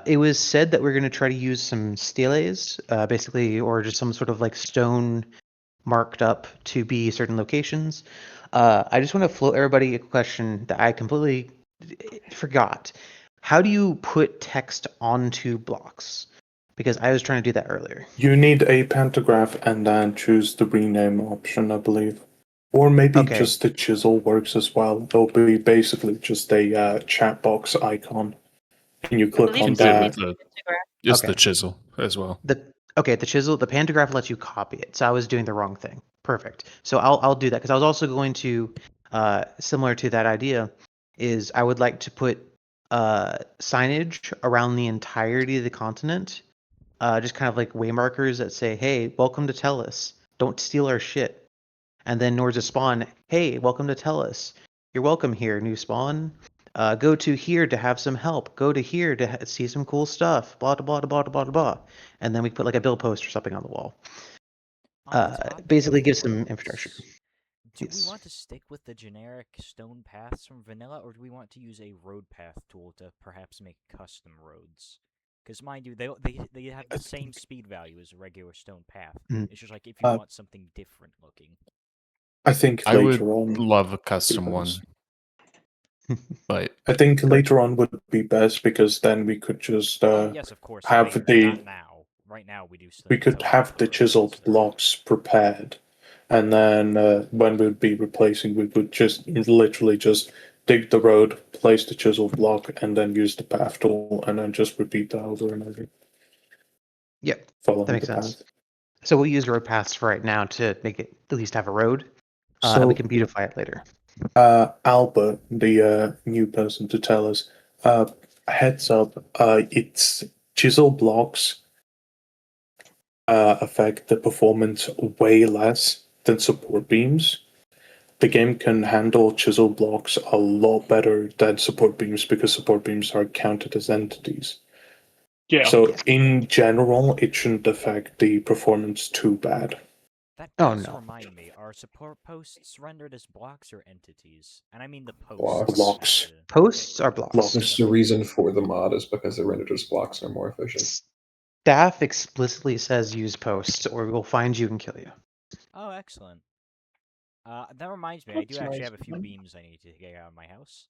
It was said that we're going to try to use some steles, basically, or just some sort of like stone marked up to be certain locations. I just want to float everybody a question that I completely forgot. How do you put text onto blocks? Because I was trying to do that earlier. You need a pantograph and then choose the rename option, I believe. Or maybe Okay. just the chisel works as well. It'll be basically just a chat box icon. And you I click believe on can do it with that. the Instagram. just Okay. the chisel as well. The chisel, the pantograph lets you copy it. So I was doing the wrong thing. Perfect. So I'll do that because I was also going to, similar to that idea, is I would like to put signage around the entirety of the continent, just kind of like way markers that say, "Hey, welcome to Tellis. Don't steal our shit." And then Norza spawn, "Hey, welcome to Tellis. You're welcome here, new spawn. Go to here to have some help. Go to here to see some cool stuff. Blah blah blah blah blah blah blah." And then we put like a bill post or something on the wall. On the topic Basically of give some infrastructure. roads, do we Yes. want to stick with the generic stone paths from vanilla, or do we want to use a road path tool to perhaps make custom roads? Because mind you, they have the same speed value as a regular stone path. Mm. It's just like if you Uh, want something different looking. I think I would later on love a would be custom one, best. but I think later on would be best because then we could just Oh yes, of course, have later, the not now. Right now, we do still we need to could have the put roads chiseled first. blocks prepared, and then when we would be replacing, we would just literally just dig the road, place the chiseled block, and then use the path tool, and then just repeat that over and over, Yep, that following makes the sense. path. So we'll use road paths for right now to make it at least have a road, and we So, can beautify it later. Albert, the new person to tell us, heads up, it's chisel blocks affect the performance way less than support beams. The game can handle chisel blocks a lot better than support beams because support beams are counted as entities. Yeah. So in general, it shouldn't affect the performance too bad. That Oh, does no. remind me, are support posts rendered as blocks or entities? And I mean the posts Blocks. added. Posts Okay. are blocks. Blocks. This is the reason for the mod is because they're rendered as blocks and are more efficient. Staff explicitly says use posts, or we'll find you and kill you. Oh, excellent. That reminds me, I do That's actually nice. have a few beams I need to get out of my house.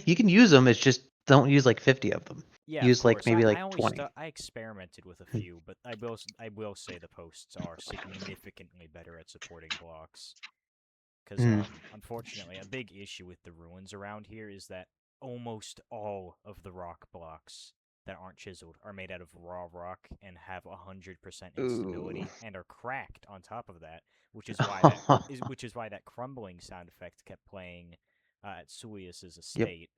You can use them. It's just don't use like 50 of them. Yeah, of Use like course. maybe I like only 20. I experimented with a few, but I will say the posts are significantly better at supporting blocks. Because Mm. unfortunately, a big issue with the ruins around here is that almost all of the rock blocks that aren't chiseled are made out of raw rock and have 100% instability and are cracked on top of that, which is why that crumbling sound effect kept playing at Suius's Yep. estate.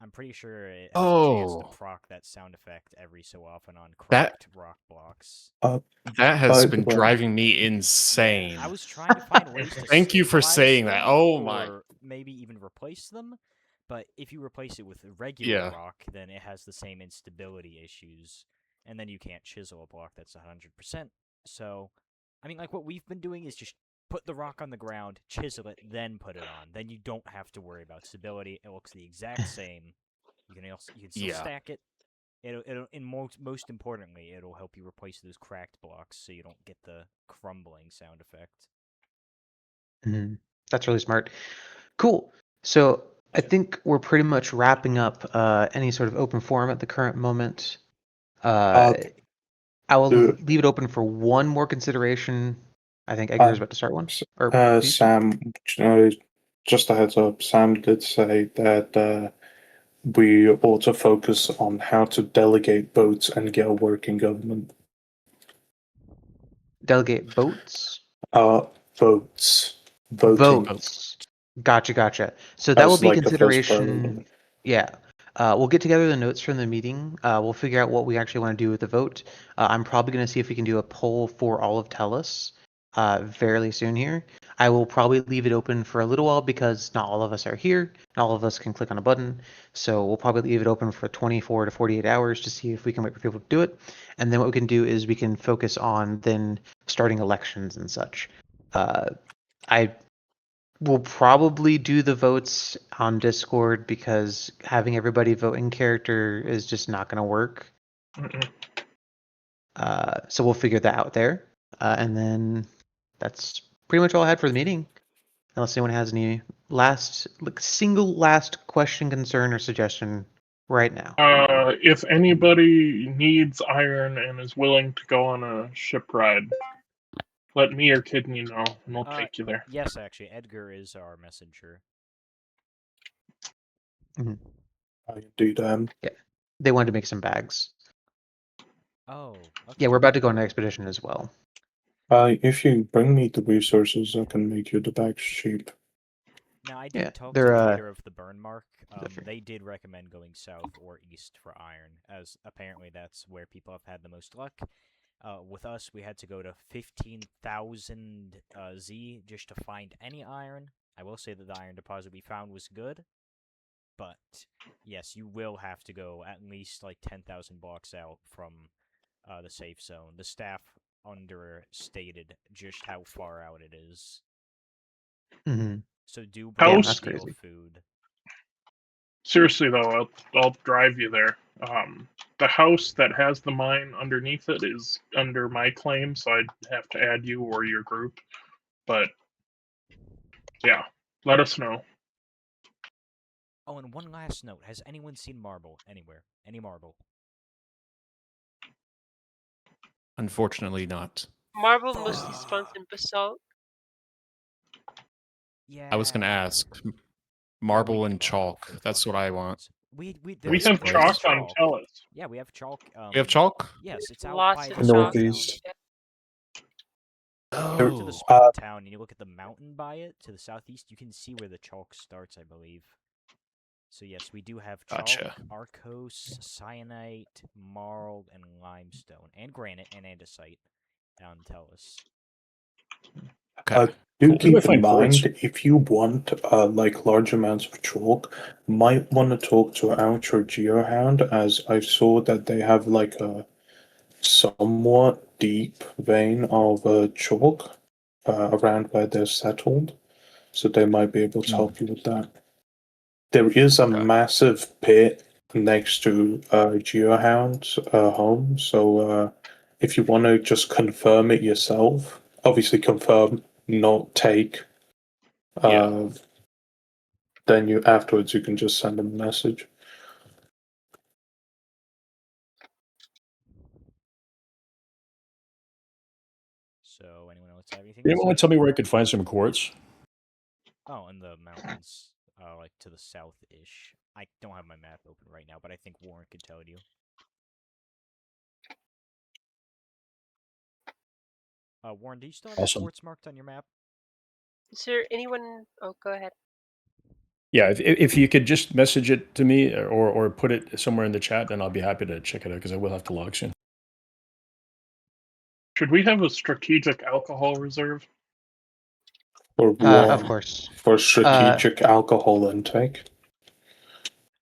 I'm pretty sure it has a chance to oh, proc that sound effect every so often on that cracked rock blocks. that has By the been way, driving me Yeah, insane. I was trying to find ways to Thank you for stabilize saying that. them Oh my, or maybe even replace them, but if you replace it with regular yeah, rock, then it has the same instability issues, and then you can't chisel a block that's 100%. So, I mean, like what we've been doing is just put the rock on the ground, chisel it, then put it on. Then you don't have to worry about stability. It looks the exact same. You can still yeah. stack it. And most importantly, it'll help you replace those cracked blocks so you don't get the crumbling sound effect. Mhm. That's really smart. Cool. So I think we're pretty much wrapping up any sort of open forum at the current moment. uh, I will the, leave it open for one more consideration. I think Edgar is about to start one. Or please. Sam, uh, just a heads up, Sam did say that we ought to focus on how to delegate votes and get a working government. Delegate votes? Uh, votes. Voting. Votes. Gotcha. So that will As be like the first consideration. priority. Yeah. We'll get together the notes from the meeting. We'll figure out what we actually want to do with the vote. I'm probably going to see if we can do a poll for all of Telus. fairly soon here. I will probably leave it open for a little while because not all of us are here. Not all of us can click on a button. So we'll probably leave it open for 24 to 48 hours to see if we can wait for people to do it. And then what we can do is we can focus on then starting elections and such. I will probably do the votes on Discord because having everybody vote in character is just not going to work. So we'll figure that out there. And then that's pretty much all I had for the meeting. Unless anyone has any single last question, concern, or suggestion right now. If anybody needs iron and is willing to go on a ship ride, let me or Kidney know, and we'll take you there. Yes, actually, Edgar is our messenger. I do them. Yeah, they wanted to make some bags. Oh, okay. Yeah, we're about to go on an expedition as well. If you bring me the resources, I can make you the bags cheap. Now, I did talk to the leader of the burn mark. Different. They did recommend going south or east for iron, as apparently that's where people have had the most luck. With us, we had to go to 15,000 Z just to find any iron. I will say that the iron deposit we found was good, but yes, you will have to go at least like 10,000 blocks out from the safe zone. The staff understated just how far out it is. So do bring steel food. Seriously though, I'll drive you there. The house that has the mine underneath it is under my claim, so I'd have to add you or your group. But yeah, let us know. Oh, and one last note: has anyone seen marble anywhere? Any marble? Unfortunately, not. Marble mostly spawns in basalt. Yeah. I was gonna ask. Marble and chalk. That's what I want. We have chalk on Tellis. Yeah, we have chalk. We have chalk? Yes, it's out lots by of the northeast. Go to the small town and you look at the mountain by it to the southeast. You can see where the chalk starts, I believe. So yes, we do have chalk, Arcos, cyanite, marl, and limestone, and granite and andesite down Tellis. Do keep in mind, if you want like large amounts of chalk, might want to talk to Outer Geohound, as I saw that they have like a somewhat deep vein of chalk around where they're settled, so they might be able to help you with that. There is a massive pit next to Geohound's home, so if you want to just confirm it yourself, obviously confirm, not take. Then you afterwards you can just send them a message. So anyone else have anything? Anyone want to tell me where I could find some quartz? Oh, in the mountains, like to the south-ish. I don't have my map open right now, but I think Warren could tell you. Warren, do you still have the quartz marked on your map? Is there anyone? Oh, go ahead. Yeah, if you could just message it to me or put it somewhere in the chat, then I'll be happy to check it out because I will have to log soon. Should we have a strategic alcohol reserve? For of course. For strategic alcohol intake.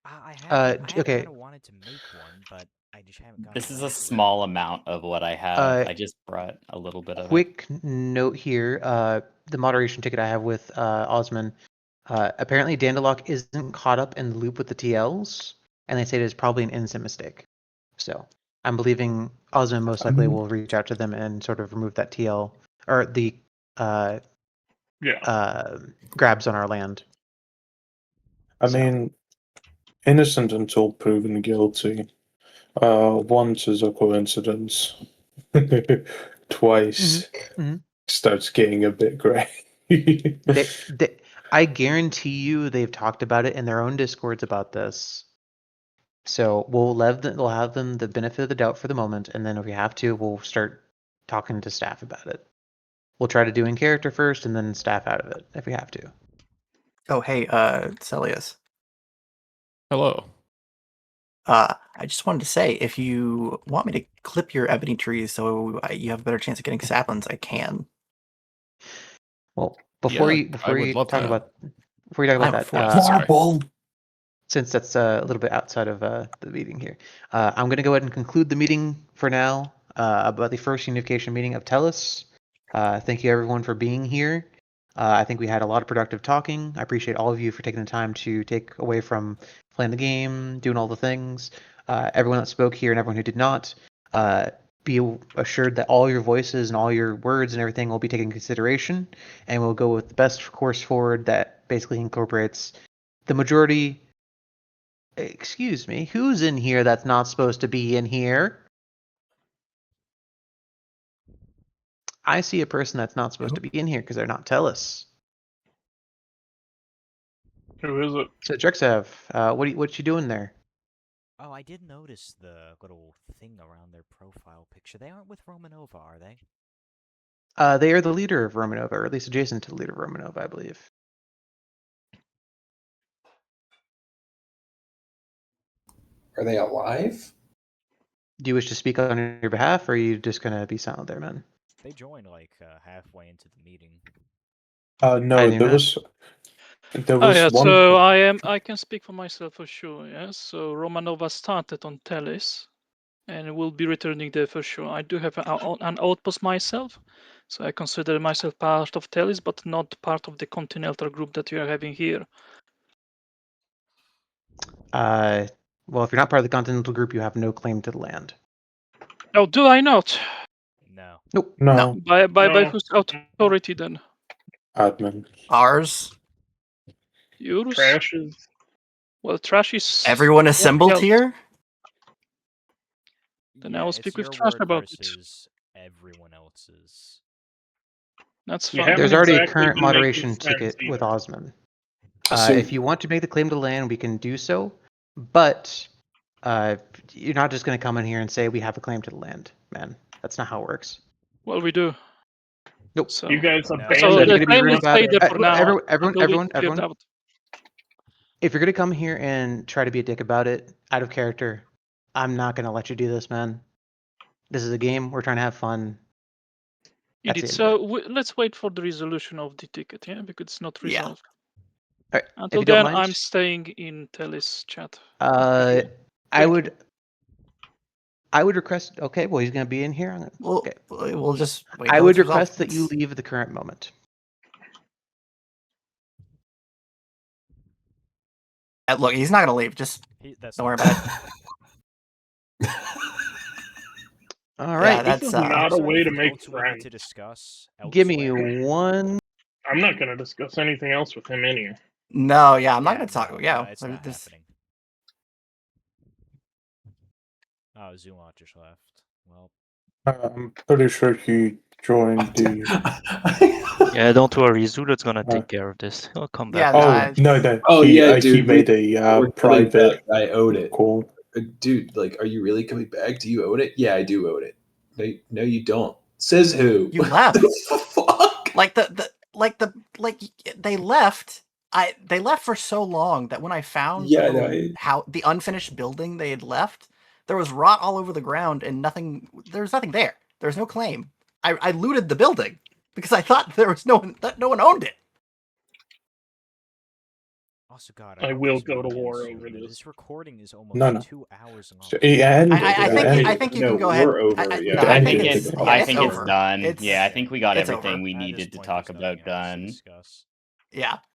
I kind of wanted to make one, but I just haven't gotten. This is a small amount of what I have. I just brought a little bit of it. Quick note here: the moderation ticket I have with Osman. Apparently, Dandalok isn't caught up in the loop with the TLs, and they say it's probably an innocent mistake. So I'm believing Osman most likely will reach out to them and sort of remove that TL or the grabs on our land. I mean, innocent until proven guilty. Once is a coincidence. Twice starts getting a bit grey. I guarantee you they've talked about it in their own discords about this. So we'll have them the benefit of the doubt for the moment, and then if we have to, we'll start talking to staff about it. We'll try to do in character first, and then staff out of it if we have to. Oh, hey, Celius. Hello. I just wanted to say, if you want me to clip your ebony trees so you have a better chance of getting saplings, I can. Well, before Yeah, you I before would you love talk that. about before you talk I'm about for that, Sorry. Marble. since that's a little bit outside of the meeting here, I'm going to go ahead and conclude the meeting for now about the first unification meeting of Tellis. Thank you everyone for being here. I think we had a lot of productive talking. I appreciate all of you for taking the time to take away from playing the game, doing all the things. Everyone that spoke here and everyone who did not, be assured that all your voices and all your words and everything will be taken into consideration, and we'll go with the best course forward that basically incorporates the majority. Excuse me, who's in here that's not supposed to be in here? I see a person that's not supposed to be in here because they're not Tellis. Who is it? So Drexav, what you doing there? Oh, I did notice the little thing around their profile picture. They aren't with Romanova, are they? They are the leader of Romanova, or at least adjacent to the leader of Romanova, I believe. Are they alive? Do you wish to speak on your behalf, or are you just gonna be silent there, man? They joined like halfway into the meeting. No, didn't even there Oh was yeah, one. so I can speak for myself for sure. Yeah, so Romanova started on Tellis, and will be returning there for sure. I do have an outpost myself, so I consider myself part of Tellis, but not part of the continental group that we are having here. Well, if you're not part of the Continental Group, you have no claim to the land. Oh, do I not? No. Nope. No. By No. whose authority then? Admin. Ours. Yours? Trash is. Well, trash is Everyone something assembled else. here? Then Yeah, I will it's speak your with trash word about it. versus everyone else's. That's You fine. haven't There's already a exactly current been making moderation sense ticket with either. Osman. So- If you want to make the claim to the land, we can do so, but you're not just going to come in here and say we have a claim to the land, man. That's not how it works. Well, we do. Nope. So, You guys No. abandoned so if you're the going to be claim rude will about stay there for now. everyone, Figured out. if you're going to come here and try to be a dick about it, out of character, I'm not going to let you do this, man. This is a game. We're trying to have fun. That's Indeed. the end So of it. let's wait for the resolution of the ticket, yeah, because it's not Yeah. resolved. All right. If Until you don't then, mind, I'm staying in Tellis chat. I Thank would. you. I would request. Okay, well, he's going to be in here. Well, Okay. we'll just wait. I till would it's resolved. request that you leave at the current moment. Look, he's not gonna leave. Just That's don't worry about it. All Yeah, right. that's This is not a way to make else we need friends. to discuss Give me elsewhere? one. I'm not going to discuss anything else with him anyway. No, yeah, I'm not Yeah, gonna talk. no, Yeah, it's not this- happening. Oh, Zuma just left. Well, I'm pretty sure he joined the. Yeah, don't worry. Zula's gonna take care of this. He'll come back. Yeah, No. Oh he, yeah, he dude. made we're a coming private back. I owed it. call. Dude, like, are you really coming back? Do you own it? Yeah, I do own it. No, you don't. Says who? You left. Fuck. Like they left. They left for so long that when I found Yeah, the, no, little the unfinished building they had left, there was rot all over the ground and nothing. There's nothing there. There's no claim. I looted the building because I thought there was no one owned it. also, God, I hope will this go to meeting war ends over soon. this. This recording is almost No. 2 hours long. So it ended. I think you can go ahead. We're over. No, yeah. I think think it's it's I think it's over. done. Yeah, I think we got it's everything over. we At this needed to point, talk there's nothing about else to done. discuss. Yeah.